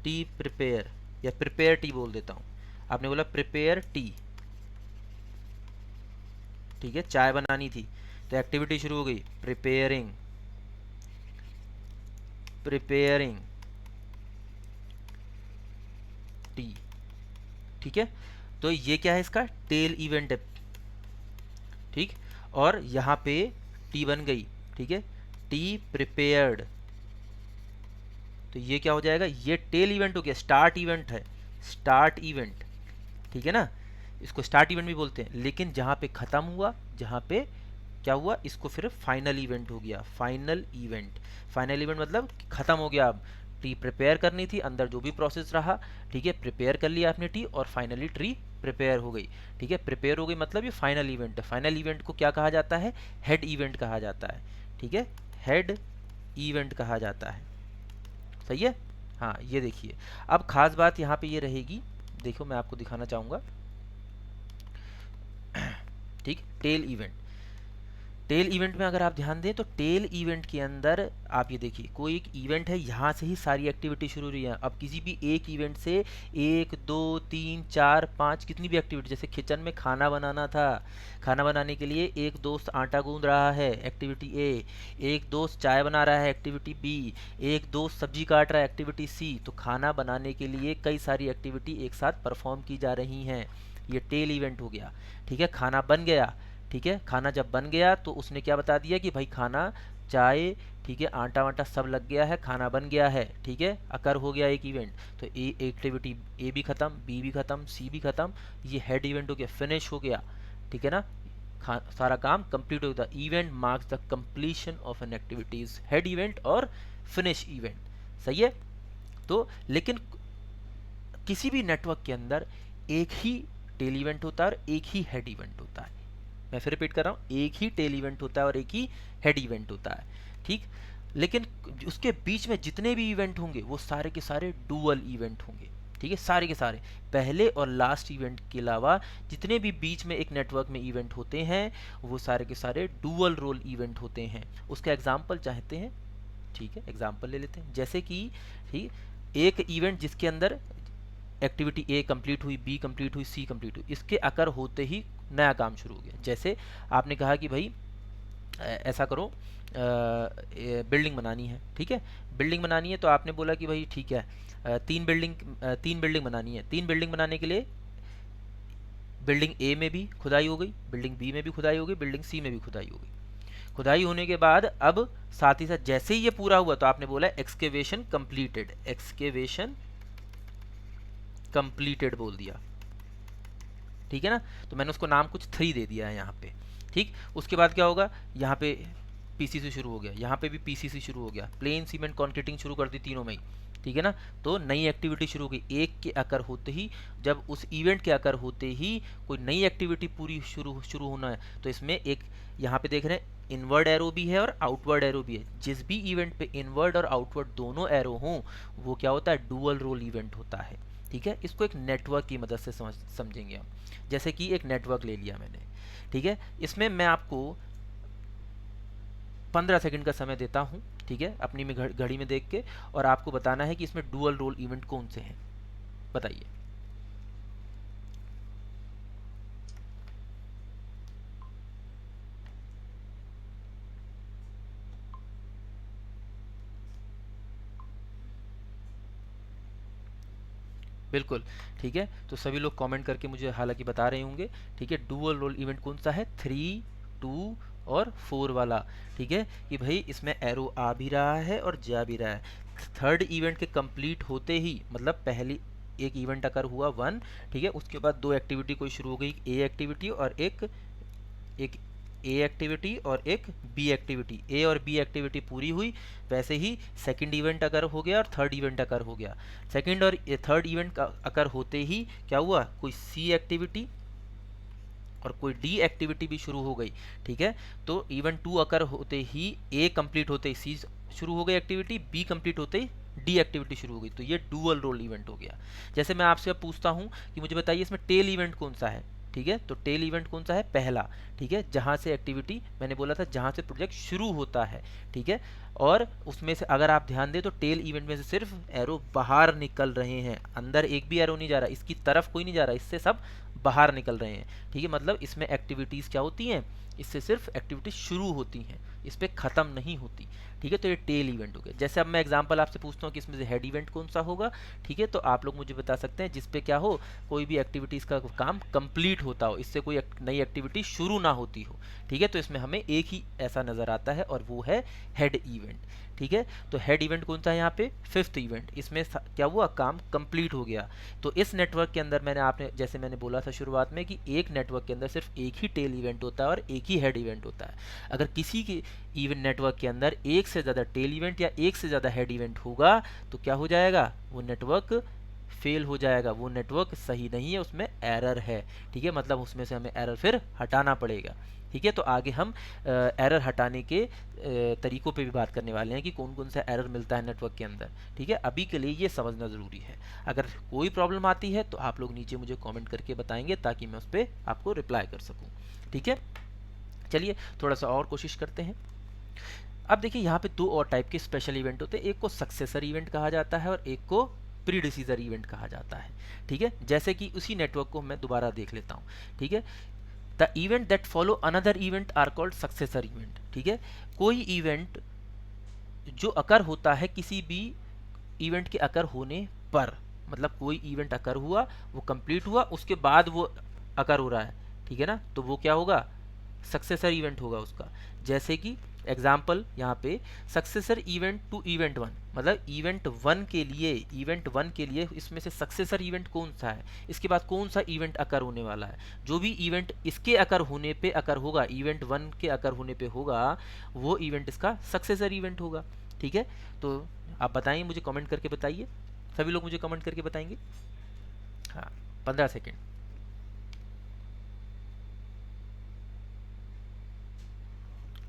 टी प्रिपेयर, या प्रिपेयर टी बोल देता हूँ, आपने बोला प्रिपेयर टी, ठीक है, चाय बनानी थी, तो एक्टिविटी शुरू हो गई, प्रिपेयरिंग, प्रिपेयरिंग टी, ठीक है, तो ये क्या है, इसका टेल इवेंट है, ठीक, और यहाँ पे टी बन गई, ठीक है, टी प्रिपेयर्ड, तो ये क्या हो जाएगा, ये टेल इवेंट हो गया, स्टार्ट इवेंट है, स्टार्ट इवेंट, ठीक है ना, इसको स्टार्ट इवेंट भी बोलते हैं। लेकिन जहाँ पे ख़त्म हुआ, जहाँ पे क्या हुआ, इसको फिर फाइनल इवेंट हो गया, फाइनल इवेंट, फाइनल इवेंट मतलब ख़त्म हो गया। अब टी प्रिपेयर करनी थी, अंदर जो भी प्रोसेस रहा, ठीक है, प्रिपेयर कर लिया आपने टी, और फाइनली ट्री प्रिपेयर हो गई, ठीक है, प्रिपेयर हो गई मतलब ये फाइनल इवेंट है। फाइनल इवेंट को क्या कहा जाता है, हेड इवेंट कहा जाता है, ठीक है, हेड इवेंट कहा जाता है, सही है। हाँ, ये देखिए, अब खास बात यहाँ पे ये रहेगी, देखो मैं आपको दिखाना चाहूँगा, ठीक, टेल इवेंट, टेल इवेंट में अगर आप ध्यान दें तो टेल इवेंट के अंदर आप ये देखिए, कोई एक इवेंट है, यहाँ से ही सारी एक्टिविटी शुरू हो रही है। अब किसी भी एक इवेंट से 1 2 3 4 5 कितनी भी एक्टिविटी, जैसे किचन में खाना बनाना था, खाना बनाने के लिए एक दोस्त आटा गूंद रहा है, एक्टिविटी ए, एक दोस्त चाय बना रहा है, एक्टिविटी बी, एक दोस्त सब्जी काट रहा है, एक्टिविटी सी। तो खाना बनाने के लिए कई सारी एक्टिविटी एक साथ परफॉर्म की जा रही हैं, ये टेल इवेंट हो गया, ठीक है। खाना बन गया, ठीक है, खाना जब बन गया तो उसने क्या बता दिया कि भाई खाना, चाय, ठीक है, आटा वाटा सब लग गया है, खाना बन गया है, ठीक है, अकर हो गया एक इवेंट। तो ए एक्टिविटी ए भी ख़त्म, बी भी ख़त्म, सी भी ख़त्म, ये हेड इवेंट हो गया, फिनिश हो गया, ठीक है ना, सारा काम कंप्लीट हो गया। Event marks the completion of an activities, head event और फिनिश इवेंट, सही है। तो लेकिन किसी भी नेटवर्क के अंदर एक ही टेल इवेंट होता है और एक ही हेड इवेंट होता है। मैं फिर रिपीट कर रहा हूँ, एक ही टेल इवेंट होता है और एक ही हेड इवेंट होता है, ठीक। लेकिन उसके बीच में जितने भी इवेंट होंगे वो सारे के सारे डुअल इवेंट होंगे, ठीक है, सारे के सारे पहले और लास्ट इवेंट के अलावा जितने भी बीच में एक नेटवर्क में इवेंट होते हैं वो सारे के सारे डुअल रोल इवेंट होते हैं। उसका एग्जाम्पल चाहते हैं, ठीक है, एग्जाम्पल ले लेते हैं, जैसे कि ठीक, एक इवेंट जिसके अंदर एक्टिविटी ए कंप्लीट हुई, बी कंप्लीट हुई, सी कंप्लीट हुई, इसके अकर होते ही नया काम शुरू हो गया। जैसे आपने कहा कि भाई ऐसा करो, बिल्डिंग बनानी है, ठीक है, बिल्डिंग बनानी है, तो आपने बोला कि भाई ठीक है, तीन बिल्डिंग बनानी है। तीन बिल्डिंग बनाने के लिए बिल्डिंग ए में भी खुदाई हो गई, बिल्डिंग बी में भी खुदाई हो गई, बिल्डिंग सी में भी खुदाई हो गई। खुदाई होने के बाद अब साथ ही साथ जैसे ही ये पूरा हुआ तो आपने बोला एक्सकेवेशन कंप्लीटेड, एक्सकेवेशन कंप्लीटेड बोल दिया, ठीक है ना। तो मैंने उसको नाम कुछ 3 दे दिया है यहाँ पे, ठीक। उसके बाद क्या होगा, यहाँ पे पीसी से शुरू हो गया, यहाँ पे भी पीसी से शुरू हो गया, प्लेन सीमेंट कंक्रीटिंग शुरू कर दी तीनों में ही, ठीक है ना। तो नई एक्टिविटी शुरू हो गई, एक के अकर होते ही, जब उस इवेंट के अकर होते ही कोई नई एक्टिविटी पूरी शुरू होना है, तो इसमें एक यहाँ पे देख रहे हैं इनवर्ड एरो भी है और आउटवर्ड एरो भी है। जिस भी इवेंट पे इनवर्ड और आउटवर्ड दोनों एरो हों वो क्या होता है, डुअल रोल इवेंट होता है, ठीक है। इसको एक नेटवर्क की मदद से समझेंगे हम। जैसे कि एक नेटवर्क ले लिया मैंने, ठीक है, इसमें मैं आपको 15 सेकंड का समय देता हूं, ठीक है, अपनी में घड़ी में देख के, और आपको बताना है कि इसमें डुअल रोल इवेंट कौन से हैं, बताइए। बिल्कुल, ठीक है, तो सभी लोग कमेंट करके मुझे हालांकि बता रहे होंगे, ठीक है। डुअल रोल इवेंट कौन सा है, 3 2 और 4 वाला, ठीक है, कि भाई इसमें एरो आ भी रहा है और जा भी रहा है। थर्ड इवेंट के कंप्लीट होते ही, मतलब पहली एक इवेंट अकर हुआ 1, ठीक है, उसके बाद 2 एक्टिविटी कोई शुरू हो गई, ए एक्टिविटी और एक एक ए एक्टिविटी और एक बी एक्टिविटी, ए और बी एक्टिविटी पूरी हुई, वैसे ही सेकंड इवेंट अगर हो गया और थर्ड इवेंट अगर हो गया। सेकंड और थर्ड इवेंट अगर होते ही क्या हुआ, कोई सी एक्टिविटी और कोई डी एक्टिविटी भी शुरू हो गई, ठीक है। तो इवेंट 2 अकर होते ही ए कंप्लीट होते ही सी शुरू हो गई एक्टिविटी, बी कंप्लीट होते ही डी एक्टिविटी शुरू हो गई, तो ये डुअल रोल इवेंट हो गया। जैसे मैं आपसे अब पूछता हूँ कि मुझे बताइए इसमें टेल इवेंट कौन सा है, ठीक है। तो टेल इवेंट कौन सा है, पहला, ठीक है, जहाँ से एक्टिविटी मैंने बोला था जहाँ से प्रोजेक्ट शुरू होता है, ठीक है। और उसमें से अगर आप ध्यान दें तो टेल इवेंट में से सिर्फ एरो बाहर निकल रहे हैं, अंदर एक भी एरो नहीं जा रहा, इसकी तरफ कोई नहीं जा रहा, इससे सब बाहर निकल रहे हैं, ठीक है। मतलब इसमें एक्टिविटीज़ क्या होती हैं, इससे सिर्फ एक्टिविटीज शुरू होती हैं, इस पर ख़त्म नहीं होती, ठीक है। तो ये टेल इवेंट हो गया। जैसे अब मैं एग्जांपल आपसे पूछता हूँ कि इसमें से हेड इवेंट कौन सा होगा, ठीक है। तो आप लोग मुझे बता सकते हैं जिसपे क्या हो, कोई भी एक्टिविटीज़ का काम कंप्लीट होता हो, इससे कोई नई एक्टिविटी शुरू ना होती हो, ठीक है। तो इसमें हमें एक ही ऐसा नज़र आता है और वो है हेड इवेंट, ठीक है। तो हेड इवेंट कौन सा है यहाँ पे, फिफ्थ इवेंट, इसमें क्या हुआ, काम कंप्लीट हो गया। तो इस नेटवर्क के अंदर जैसे मैंने बोला था शुरुआत में कि एक नेटवर्क के अंदर सिर्फ एक ही टेल इवेंट होता है और एक ही हेड इवेंट होता है। अगर किसी के इवेंट नेटवर्क के अंदर एक से ज़्यादा टेल इवेंट या एक से ज़्यादा हेड इवेंट होगा तो क्या हो जाएगा, वो नेटवर्क फेल हो जाएगा, वो नेटवर्क सही नहीं है, उसमें एरर है, ठीक है। मतलब उसमें से हमें एरर फिर हटाना पड़ेगा, ठीक है। तो आगे हम एरर हटाने के तरीकों पे भी बात करने वाले हैं कि कौन कौन सा एरर मिलता है नेटवर्क के अंदर, ठीक है। अभी के लिए ये समझना ज़रूरी है। अगर कोई प्रॉब्लम आती है तो आप लोग नीचे मुझे कमेंट करके बताएंगे ताकि मैं उस पर आपको रिप्लाई कर सकूं, ठीक है। चलिए थोड़ा सा और कोशिश करते हैं। अब देखिए यहाँ पे दो और टाइप के स्पेशल इवेंट होते हैं, एक को सक्सेसर इवेंट कहा जाता है और एक को प्रीडिसीजर इवेंट कहा जाता है, ठीक है। जैसे कि उसी नेटवर्क को मैं दोबारा देख लेता हूँ, ठीक है। The event that follow another event are called successor event, ठीक है। कोई इवेंट जो अकर होता है किसी भी इवेंट के अकर होने पर, मतलब कोई इवेंट अकर हुआ, वो कंप्लीट हुआ, उसके बाद वो अकर हो रहा है, ठीक है ना, तो वो क्या होगा, सक्सेसर इवेंट होगा उसका। जैसे कि एग्जाम्पल यहाँ पे सक्सेसर इवेंट टू इवेंट 1, मतलब इवेंट 1 के लिए इसमें से सक्सेसर इवेंट कौन सा है, इसके बाद कौन सा इवेंट अकर होने वाला है, जो भी इवेंट इसके अकर होने पे अकर होगा, इवेंट 1 के अकर होने पे होगा, वो इवेंट इसका सक्सेसर इवेंट होगा, ठीक है। तो आप बताइए, मुझे कमेंट करके बताइए, सभी लोग मुझे कमेंट करके बताएंगे। हाँ, 15 सेकेंड।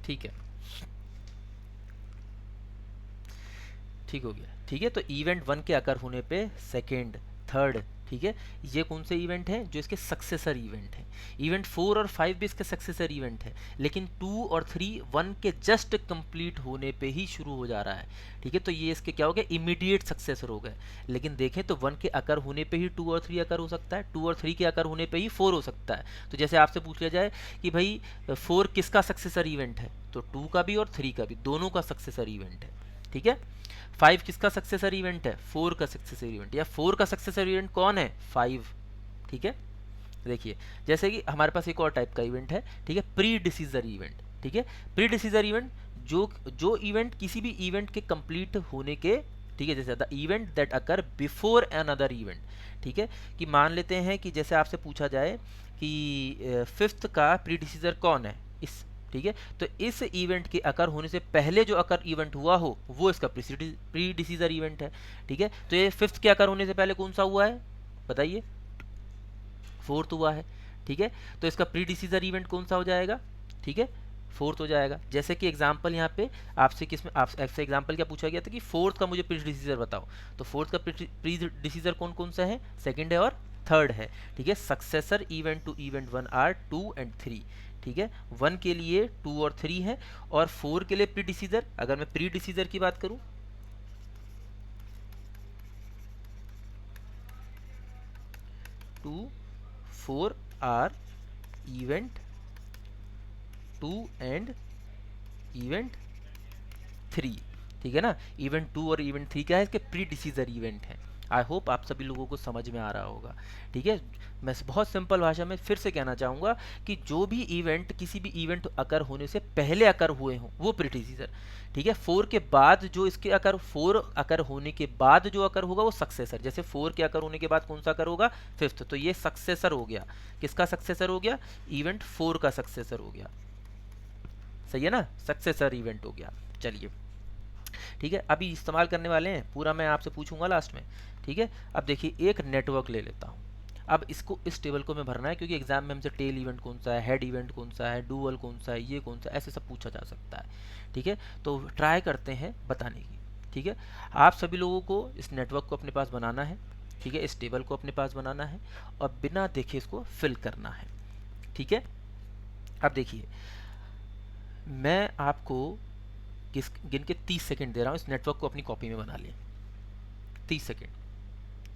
ठीक है, ठीक हो गया, ठीक है। तो इवेंट 1 के अकर होने पे सेकेंड, थर्ड, ठीक है, ये कौन से इवेंट हैं, जो इसके सक्सेसर इवेंट हैं। इवेंट 4 और 5 भी इसके सक्सेसर इवेंट है, लेकिन 2 और 3 1 के जस्ट कंप्लीट होने पे ही शुरू हो जा रहा है, ठीक है। तो ये इसके क्या हो गया, इमीडिएट सक्सेसर हो गए। लेकिन देखें तो 1 के अकर होने पे ही 2 और 3 अकर हो सकता है, 2 और 3 के अकर होने पे ही 4 हो सकता है। तो जैसे आपसे पूछ लिया जाए कि भाई 4 किसका सक्सेसर इवेंट है, तो 2 का भी और 3 का भी, दोनों का सक्सेसर इवेंट है, ठीक है। 5 किसका सक्सेसर इवेंट है, 4 का सक्सेसर इवेंट, या 4 का सक्सेसर इवेंट कौन है, 5, ठीक है। देखिए जैसे कि हमारे पास एक और टाइप का इवेंट है, ठीक है, प्री डिसीजर इवेंट, ठीक है। प्री डिसीजर इवेंट जो इवेंट किसी भी इवेंट के कंप्लीट होने के, ठीक है, जैसे the event that occur before another event, ठीक है। कि मान लेते हैं कि जैसे आपसे पूछा जाए कि फिफ्थ का प्री डिसीजर कौन है, इस, ठीक है। तो इस इवेंट के अकर होने से पहले जो अकर इवेंट हुआ हो वो इसका प्री डिसीजर इवेंट है, ठीक है। तो ये फिफ्थ के अकर होने से पहले कौन सा हुआ है, बताइए, फोर्थ हुआ है, ठीक है। तो इसका प्री डिसीजर इवेंट कौन सा हो जाएगा, ठीक है, फोर्थ हो जाएगा। जैसे कि एग्जांपल यहाँ पे आपसे एग्जांपल क्या पूछा गया था कि फोर्थ का मुझे प्री डिसीजर बताओ, तो फोर्थ का प्री डिसीजर कौन कौन सा है, सेकंड है और थर्ड है, ठीक है। Successor event to event 1 or 2 and 3, ठीक है। 1 के लिए 2 और 3 है, और 4 के लिए प्री डिसीजर, अगर मैं प्री डिसीजर की बात करूं, 2 4 आर इवेंट 2 एंड इवेंट 3, ठीक है ना। इवेंट 2 और इवेंट 3 क्या है, इसके प्री डिसीजर इवेंट है। आई होप आप सभी लोगों को समझ में आ रहा होगा, ठीक है। मैं बहुत सिंपल भाषा में फिर से कहना चाहूँगा कि जो भी इवेंट किसी भी इवेंट अकर होने से पहले अकर हुए हों वो प्री डिसीजर, ठीक है। 4 के बाद जो इसके अकर, 4 अकर होने के बाद जो अकर होगा वो सक्सेसर, जैसे 4 के अकर होने के बाद कौन सा अकर होगा, फिफ्थ, तो ये सक्सेसर हो गया, किसका सक्सेसर हो गया, इवेंट 4 का सक्सेसर हो गया, सही है ना, सक्सेसर इवेंट हो गया। चलिए ठीक है, अभी इस्तेमाल करने वाले हैं, पूरा मैं आपसे पूछूंगा लास्ट में। ठीक है, अब देखिए एक नेटवर्क ले लेता हूँ। अब इसको, इस टेबल को मैं भरना है, क्योंकि एग्जाम में हमसे टेल इवेंट कौन सा है, हेड इवेंट कौन सा है, डुअल कौन सा है, ये कौन सा, ऐसे सब पूछा जा सकता है। ठीक है, तो ट्राई करते हैं बताने की। ठीक है, आप सभी लोगों को इस नेटवर्क को अपने पास बनाना है। ठीक है, इस टेबल को अपने पास बनाना है और बिना देखे इसको फिल करना है। ठीक है, अब देखिए मैं आपको किस गिन के 30 सेकंड दे रहा हूँ, इस नेटवर्क को अपनी कॉपी में बना लें। 30 सेकंड।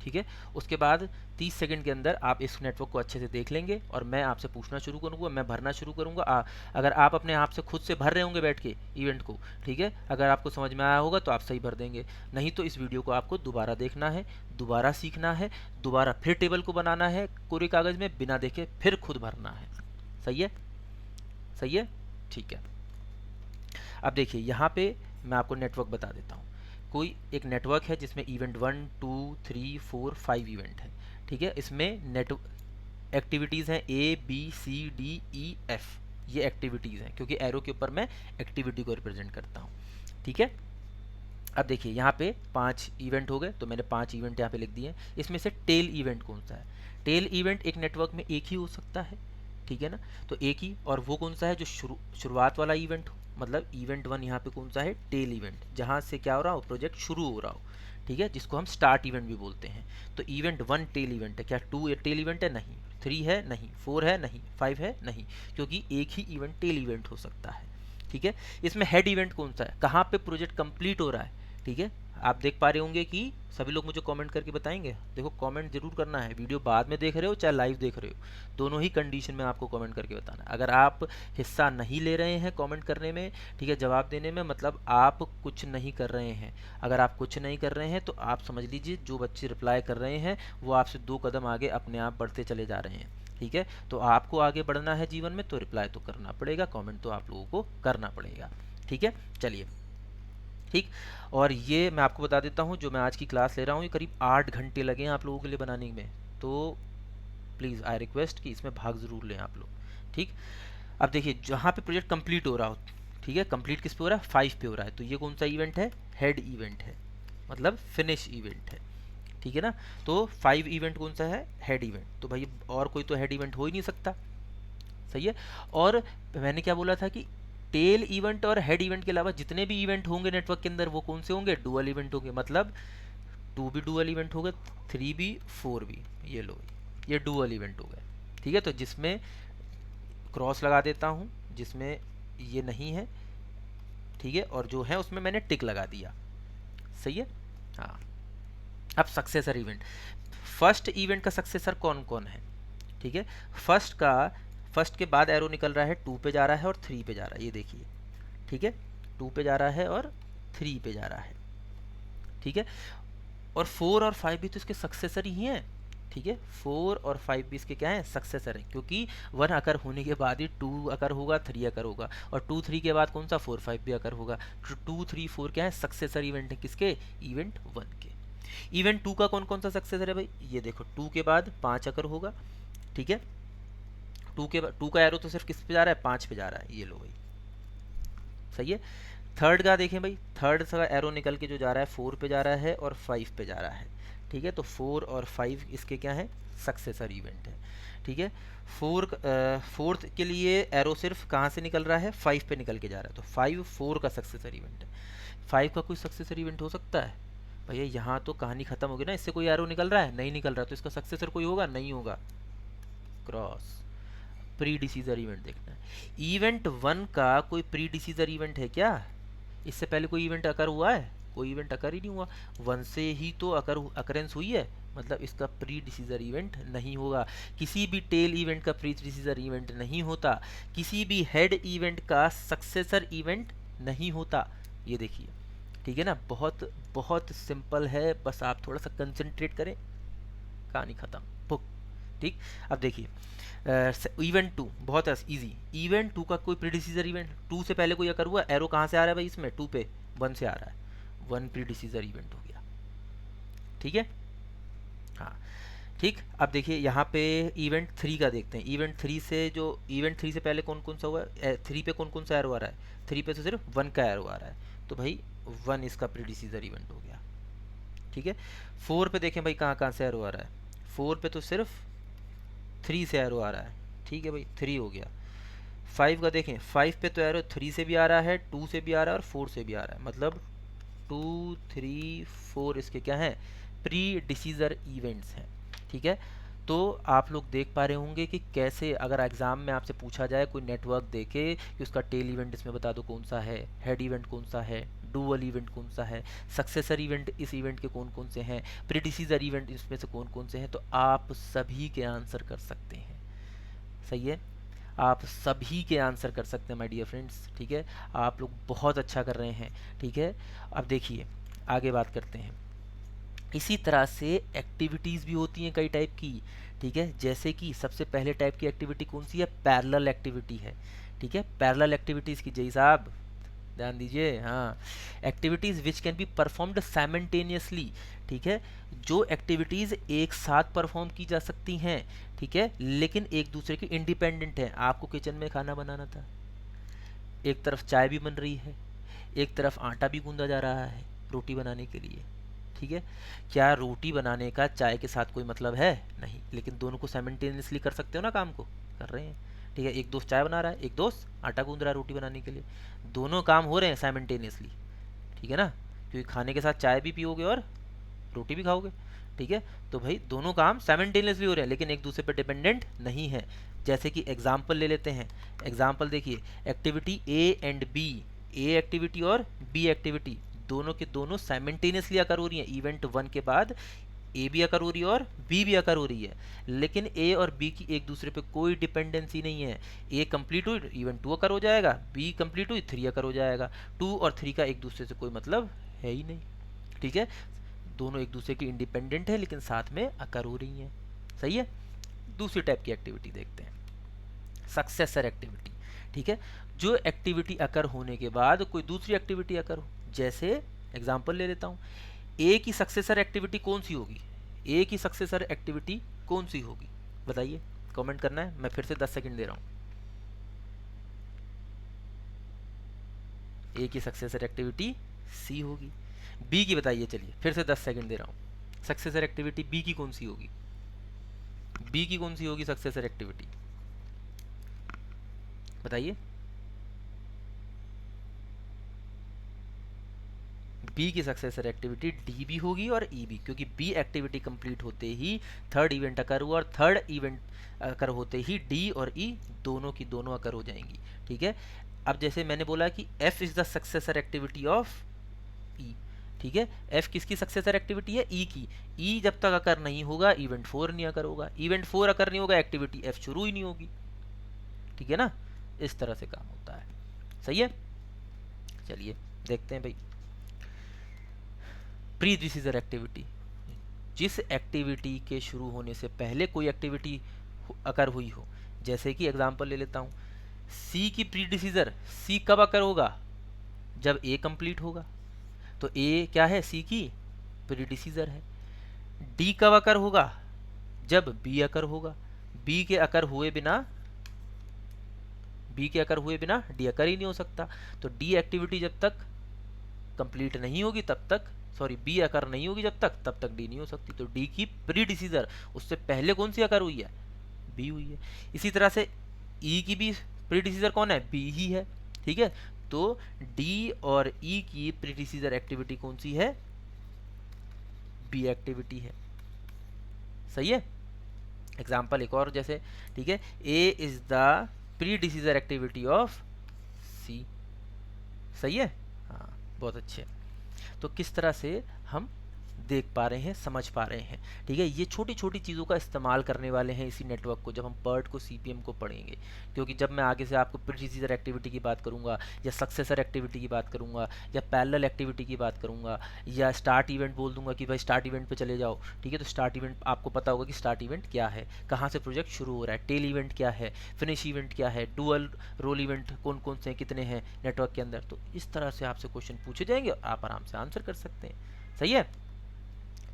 ठीक है, उसके बाद 30 सेकंड के अंदर आप इस नेटवर्क को अच्छे से देख लेंगे और मैं आपसे पूछना शुरू करूंगा, मैं भरना शुरू करूंगा। अगर आप अपने आप से खुद से भर रहे होंगे बैठ के इवेंट को, ठीक है, अगर आपको समझ में आया होगा तो आप सही भर देंगे, नहीं तो इस वीडियो को आपको दोबारा देखना है, दोबारा सीखना है, दोबारा फिर टेबल को बनाना है कोरे कागज़ में बिना देखे, फिर खुद भरना है। सही है, सही है, ठीक है। अब देखिए यहाँ पे मैं आपको नेटवर्क बता देता हूँ। कोई एक नेटवर्क है जिसमें इवेंट 1 2 3 4 5 इवेंट है। ठीक है, इसमें नेट एक्टिविटीज़ हैं ABCDEF, ये एक्टिविटीज़ हैं क्योंकि एरो के ऊपर मैं एक्टिविटी को रिप्रेजेंट करता हूँ। ठीक है, अब देखिए यहाँ पे 5 इवेंट हो गए, तो मैंने 5 इवेंट यहाँ पे लिख दिए। इसमें से टेल इवेंट कौन सा है? टेल इवेंट एक नेटवर्क में एक ही हो सकता है, ठीक है ना, तो एक ही, और वो कौन सा है जो शुरुआत वाला इवेंट हो, मतलब इवेंट 1 यहाँ पे कौन सा है? टेल इवेंट, जहाँ से क्या हो रहा हो, प्रोजेक्ट शुरू हो रहा हो। ठीक है, जिसको हम स्टार्ट इवेंट भी बोलते हैं। तो इवेंट 1 टेल इवेंट है। क्या 2 टेल इवेंट है? नहीं। 3 है? नहीं। 4 है? नहीं। 5 है? नहीं, क्योंकि एक ही इवेंट टेल इवेंट हो सकता है। ठीक है, इसमें हेड इवेंट कौन सा है? कहाँ पे प्रोजेक्ट कंप्लीट हो रहा है। ठीक है, आप देख पा रहे होंगे कि सभी लोग मुझे कमेंट करके बताएंगे। देखो कमेंट जरूर करना है, वीडियो बाद में देख रहे हो चाहे लाइव देख रहे हो, दोनों ही कंडीशन में आपको कमेंट करके बताना है। अगर आप हिस्सा नहीं ले रहे हैं कमेंट करने में, ठीक है, जवाब देने में, मतलब आप कुछ नहीं कर रहे हैं। अगर आप कुछ नहीं कर रहे हैं तो आप समझ लीजिए जो बच्चे रिप्लाई कर रहे हैं वो आपसे 2 कदम आगे अपने आप बढ़ते चले जा रहे हैं। ठीक है, तो आपको आगे बढ़ना है जीवन में तो रिप्लाई तो करना पड़ेगा, कमेंट तो आप लोगों को करना पड़ेगा। ठीक है, चलिए ठीक। और ये मैं आपको बता देता हूँ, जो मैं आज की क्लास ले रहा हूँ ये करीब 8 घंटे लगे हैं आप लोगों के लिए बनाने में, तो प्लीज़ आई रिक्वेस्ट कि इसमें भाग ज़रूर लें आप लोग। ठीक, अब देखिए जहाँ पे प्रोजेक्ट कंप्लीट हो रहा हो, ठीक है, कंप्लीट किस पे हो रहा है? 5 पे हो रहा है, तो ये कौन सा इवेंट है? हेड इवेंट है, मतलब फिनिश इवेंट है। ठीक है ना, तो 5 इवेंट कौन सा है? Head event. तो भाई और कोई तो हेड इवेंट हो ही नहीं सकता। सही है, और मैंने क्या बोला था कि टेल इवेंट और हेड इवेंट के अलावा जितने भी इवेंट होंगे नेटवर्क के अंदर वो कौन से होंगे? डुअल इवेंट होंगे, मतलब 2 भी डुअल इवेंट हो गए, 3 भी 4 भी, ये लो ये डुअल इवेंट हो गए। ठीक है, तो जिसमें क्रॉस लगा देता हूँ, जिसमें ये नहीं है, ठीक है, और जो है उसमें मैंने टिक लगा दिया। सही है, हाँ। अब सक्सेसर इवेंट, फर्स्ट इवेंट का सक्सेसर कौन कौन है? ठीक है, फर्स्ट के बाद एरो निकल रहा है, 2 पे जा रहा है और 3 पे जा रहा है, ये देखिए। ठीक है, 2 पे जा रहा है और 3 पे जा रहा है। ठीक है, और 4 और 5 भी तो इसके सक्सेसर ही हैं। ठीक है, 4 और 5 भी इसके क्या है? सक्सेसर है, क्योंकि 1 अकर होने के बाद ही 2 अकर होगा, 3 अकर होगा, और 2 3 के बाद कौन सा? 4 5 भी अकर होगा। 2 3 4 क्या है? सक्सेसर इवेंट है, किसके? इवेंट 1 के। इवेंट 2 का कौन कौन सा सक्सेसर है भाई? ये देखो, 2 के बाद 5 अकर होगा। ठीक है, 2 का एरो तो सिर्फ किस पे जा रहा है? 5 पे जा रहा है, ये लो भाई। सही है, थर्ड का देखें भाई, थर्ड का एरो निकल के जो जा रहा है 4 पे जा रहा है और 5 पे जा रहा है। ठीक है, तो 4 और 5 इसके क्या है? सक्सेसर इवेंट है। ठीक है, फोर्थ के लिए एरो सिर्फ कहाँ से निकल रहा है? 5 पे निकल के जा रहा है, तो 5 4 का सक्सेसर इवेंट है। 5 का कोई सक्सेसर इवेंट हो सकता है? भैया यहाँ तो कहानी खत्म होगी ना, इससे कोई एरो निकल रहा है? नहीं निकल रहा, तो इसका सक्सेसर कोई होगा? नहीं होगा। क्रॉस, प्री डिसीजर इवेंट देखना है। इवेंट 1 का कोई प्री डिसीजर इवेंट है क्या? इससे पहले कोई इवेंट अकर हुआ है? कोई इवेंट अकर ही नहीं हुआ, 1 से ही तो अकरेंस हुई है, मतलब इसका प्री डिसीजर इवेंट नहीं होगा। किसी भी टेल इवेंट का प्री डिसीजर इवेंट नहीं होता, किसी भी हेड इवेंट का सक्सेसर इवेंट नहीं होता। ये देखिए, ठीक है ना, बहुत बहुत सिंपल है, बस आप थोड़ा सा कंसंट्रेट करें, कहानी खत्म, बुक। ठीक, अब देखिए इवेंट 2 बहुत इजी। इवेंट 2 का कोई प्रीडिसीजर इवेंट, 2 से पहले कोई अकर हुआ? एरो कहाँ से आ रहा है भाई इसमें? 2 पे 1 से आ रहा है, 1 प्रीडिसीजर इवेंट हो गया। ठीक है, हाँ ठीक, अब देखिए यहाँ पे इवेंट 3 का देखते हैं। इवेंट 3 से जो इवेंट 3 से पहले कौन कौन सा हुआ है, 3 पे कौन कौन सा एरो आ रहा है, 3 पे तो सिर्फ 1 का एरो आ रहा है, तो भाई 1 इसका प्रीडिसीजर इवेंट हो गया। ठीक है, 4 पे देखें भाई कहाँ कहाँ से एरो आ रहा है, 4 पे तो सिर्फ 3 से एरो आ रहा है। ठीक है भाई, 3 हो गया। 5 का देखें, 5 पे तो एरो 3 से भी आ रहा है, 2 से भी आ रहा है और 4 से भी आ रहा है, मतलब 2 3 4 इसके क्या हैं, प्री डिसीजर इवेंट्स हैं। ठीक है, तो आप लोग देख पा रहे होंगे कि कैसे अगर एग्ज़ाम में आपसे पूछा जाए कोई नेटवर्क देके कि उसका टेल इवेंट इसमें बता दो कौन सा है, हेड इवेंट कौन सा है, डुअल इवेंट कौन सा है, सक्सेसर इवेंट इस इवेंट के कौन कौन से हैं, प्रीडिसीजर इवेंट इसमें से कौन कौन से हैं, तो आप सभी के आंसर कर सकते हैं। सही है, आप सभी के आंसर कर सकते हैं माय डियर फ्रेंड्स। ठीक है, आप लोग बहुत अच्छा कर रहे हैं। ठीक है, अब देखिए आगे बात करते हैं। इसी तरह से एक्टिविटीज़ भी होती हैं कई टाइप की। ठीक है, जैसे कि सबसे पहले टाइप की एक्टिविटी कौन सी है, पैरेलल एक्टिविटी है। ठीक है, पैरेलल एक्टिविटीज़ की जय साहब ध्यान दीजिए। हाँ, activities which can be performed simultaneously. ठीक है, जो एक्टिविटीज़ एक साथ परफॉर्म की जा सकती हैं, ठीक है, लेकिन एक दूसरे की इंडिपेंडेंट है। आपको किचन में खाना बनाना था, एक तरफ चाय भी बन रही है, एक तरफ आटा भी गूंदा जा रहा है रोटी बनाने के लिए। ठीक है, क्या रोटी बनाने का चाय के साथ कोई मतलब है, नहीं, लेकिन दोनों को साइमल्टेनियसली कर सकते हो ना, काम को कर रहे हैं। ठीक है, एक दोस्त चाय बना रहा है, एक दोस्त आटा गूंद रहा है रोटी बनाने के लिए, दोनों काम हो रहे हैं साइमल्टेनियसली। ठीक है ना, क्योंकि खाने के साथ चाय भी पियोगे और रोटी भी खाओगे। ठीक है, तो भाई दोनों काम साइमल्टेनियसली हो रहे हैं लेकिन एक दूसरे पर डिपेंडेंट नहीं है। जैसे कि एग्जाम्पल ले लेते हैं। एग्जाम्पल देखिए, activity A and B, A activity और बी एक्टिविटी दोनों के दोनों साइमल्टेनियसली अकर हो रही हैं। इवेंट 1 के बाद ए भी अकर हो रही है और बी भी अकर हो रही है, लेकिन ए और बी की एक दूसरे पे कोई डिपेंडेंसी नहीं है। ए कंप्लीट हुई इवेंट 2 अकर हो जाएगा, बी कंप्लीट हुई 3 अकर हो जाएगा। 2 और 3 का एक दूसरे से कोई मतलब है ही नहीं। ठीक है, दोनों एक दूसरे की इंडिपेंडेंट है लेकिन साथ में अकर हो रही हैं। सही है, दूसरी टाइप की एक्टिविटी देखते हैं, सक्सेसर एक्टिविटी। ठीक है, जो एक्टिविटी अकर होने के बाद कोई दूसरी एक्टिविटी अकर हो। जैसे एग्जांपल ले लेता हूँ, ए की सक्सेसर एक्टिविटी कौन सी होगी, ए की सक्सेसर एक्टिविटी कौन सी होगी, बताइए, कमेंट करना है, मैं फिर से 10 सेकंड दे रहा हूँ। ए की सक्सेसर एक्टिविटी सी होगी। बी की बताइए, चलिए फिर से 10 सेकंड दे रहा हूँ, सक्सेसर एक्टिविटी बी की कौन सी होगी, बी की कौन सी होगी सक्सेसर एक्टिविटी, बताइए। बी की सक्सेसर एक्टिविटी डी भी होगी और ई भी, क्योंकि बी एक्टिविटी कंप्लीट होते ही थर्ड इवेंट अकर हुआ और थर्ड इवेंट अकर होते ही डी और ई दोनों की दोनों अकर हो जाएंगी। ठीक है, अब जैसे मैंने बोला कि F is the successor activity of E. ठीक है, एफ किसकी सक्सेसर एक्टिविटी है, ई की। ई जब तक अकर नहीं होगा इवेंट 4 नहीं अकर होगा, इवेंट 4 अकर नहीं होगा एक्टिविटी एफ शुरू ही नहीं होगी। ठीक है ना, इस तरह से काम होता है। सही है, चलिए देखते हैं भाई, प्री डिसीजर एक्टिविटी, जिस एक्टिविटी के शुरू होने से पहले कोई एक्टिविटी अकर हुई हो। जैसे कि एग्जांपल ले लेता हूँ, सी की प्री डिसीजर, सी कब अकर होगा, जब ए कंप्लीट होगा, तो ए क्या है, सी की प्री डिसीजर है। डी कब अकर होगा, जब बी अकर होगा, बी के अकर हुए बिना, बी के अकर हुए बिना डी अकर ही नहीं हो सकता। तो डी एक्टिविटी जब तक कंप्लीट नहीं होगी तब तक, सॉरी बी अकर नहीं होगी जब तक, तब तक डी नहीं हो सकती। तो डी की प्री डिसीजर, उससे पहले कौन सी अकर हुई है, बी हुई है। इसी तरह से ई की भी प्री डिसीजर कौन है, बी ही है। ठीक है, तो डी और ई की प्री डिसीजर एक्टिविटी कौन सी है, बी एक्टिविटी है। सही है, एग्जाम्पल एक और जैसे, ठीक है, A is the predecessor activity of C. सही है, हाँ बहुत अच्छे। तो किस तरह से हम देख पा रहे हैं, समझ पा रहे हैं। ठीक है, ये छोटी छोटी चीज़ों का इस्तेमाल करने वाले हैं इसी नेटवर्क को जब हम पर्ट को सीपीएम को पढ़ेंगे। क्योंकि जब मैं आगे से आपको प्रीडिसीजर एक्टिविटी की बात करूंगा या सक्सेसर एक्टिविटी की बात करूंगा या पैरेलल एक्टिविटी की बात करूंगा या स्टार्ट इवेंट बोल दूंगा कि भाई स्टार्ट इवेंट पे चले जाओ। ठीक है, तो स्टार्ट इवेंट आपको पता होगा कि स्टार्ट इवेंट क्या है, कहाँ से प्रोजेक्ट शुरू हो रहा है, टेल इवेंट क्या है, फिनिश इवेंट क्या है, डुअल रोल इवेंट कौन कौन से हैं, कितने हैं नेटवर्क के अंदर। तो इस तरह से आपसे क्वेश्चन पूछे जाएंगे और आप आराम से आंसर कर सकते हैं। सही है,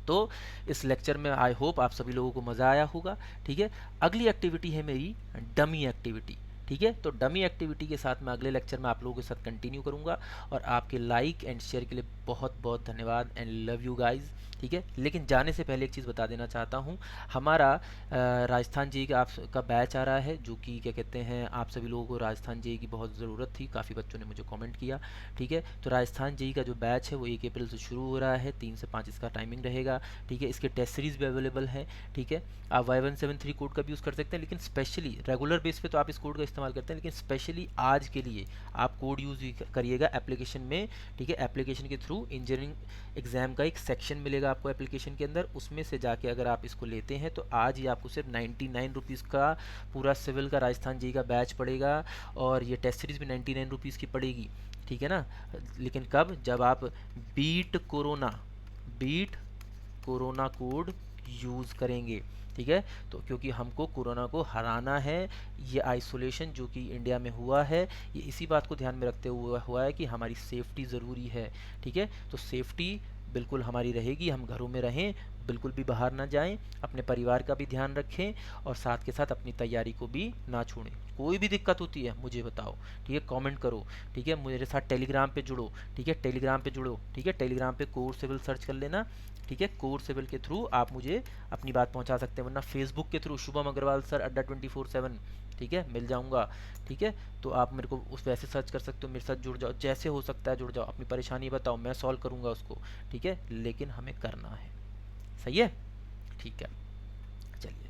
तो इस लेक्चर में आई होप आप सभी लोगों को मज़ा आया होगा। ठीक है, अगली एक्टिविटी है मेरी डमी एक्टिविटी। ठीक है, तो डमी एक्टिविटी के साथ मैं अगले लेक्चर में आप लोगों के साथ कंटिन्यू करूंगा। और आपके लाइक एंड शेयर के लिए बहुत बहुत धन्यवाद एंड लव यू गाइस। ठीक है, लेकिन जाने से पहले एक चीज़ बता देना चाहता हूँ, हमारा राजस्थान जी का आपका बैच आ रहा है, जो कि क्या कहते हैं, आप सभी लोगों को राजस्थान जी की बहुत ज़रूरत थी, काफ़ी बच्चों ने मुझे कमेंट किया। ठीक है, तो राजस्थान जी का जो बैच है वो 1 अप्रैल से शुरू हो रहा है, 3 से 5 इसका टाइमिंग रहेगा। ठीक है, इसके टेस्ट सीरीज़ भी अवेलेबल है। ठीक है, आप Y173 कोड का भी यूज़ कर सकते हैं, लेकिन स्पेशली रेगुलर बेस पे तो आप इस कोड का इस्तेमाल करते हैं, लेकिन स्पेशली आज के लिए आप कोड यूज़ करिएगा एप्लीकेशन में। ठीक है, एप्लीकेशन के थ्रू इंजीनियरिंग एग्जाम का एक सेक्शन मिलेगा आपको एप्लीकेशन के अंदर, उसमें से जाके अगर आप इसको लेते हैं तो आज ही आपको सिर्फ 99 रुपीज़ का पूरा सिविल का राजस्थान जी का बैच पड़ेगा, और ये टेस्ट सीरीज़ भी 99 रुपीज़ की पड़ेगी। ठीक है ना, लेकिन कब, जब आप बीट कोरोना कोड यूज़ करेंगे। ठीक है, तो क्योंकि हमको कोरोना को हराना है, ये आइसोलेशन जो कि इंडिया में हुआ है, ये इसी बात को ध्यान में रखते हुए हुआ है कि हमारी सेफ्टी ज़रूरी है। ठीक है, तो सेफ्टी बिल्कुल हमारी रहेगी, हम घरों में रहें, बिल्कुल भी बाहर ना जाएं, अपने परिवार का भी ध्यान रखें, और साथ के साथ अपनी तैयारी को भी ना छोड़ें। कोई भी दिक्कत होती है मुझे बताओ। ठीक है, कमेंट करो। ठीक है, मेरे साथ टेलीग्राम पे जुड़ो। ठीक है, टेलीग्राम पे जुड़ो। ठीक है, टेलीग्राम पे कोर सिविल सर्च कर लेना। ठीक है, कोर सिविल के थ्रू आप मुझे अपनी बात पहुंचा सकते हैं, वरना फेसबुक के थ्रू शुभम अग्रवाल सर अड्डा 24/7। ठीक है, मिल जाऊंगा। ठीक है, तो आप मेरे को उस वैसे सर्च कर सकते हो, मेरे साथ जुड़ जाओ, जैसे हो सकता है जुड़ जाओ, अपनी परेशानी बताओ, मैं सॉल्व करूंगा उसको। ठीक है, लेकिन हमें करना है। सही है, ठीक है, चलिए,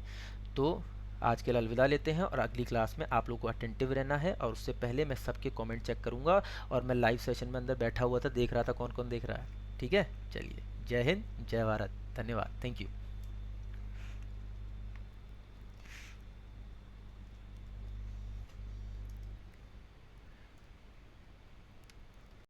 तो आज के लिए अलविदा लेते हैं, और अगली क्लास में आप लोग को अटेंटिव रहना है, और उससे पहले मैं सबके कमेंट चेक करूंगा, और मैं लाइव सेशन में अंदर बैठा हुआ था, देख रहा था कौन कौन देख रहा है। ठीक है, चलिए, जय हिंद, जय भारत, धन्यवाद, थैंक यू।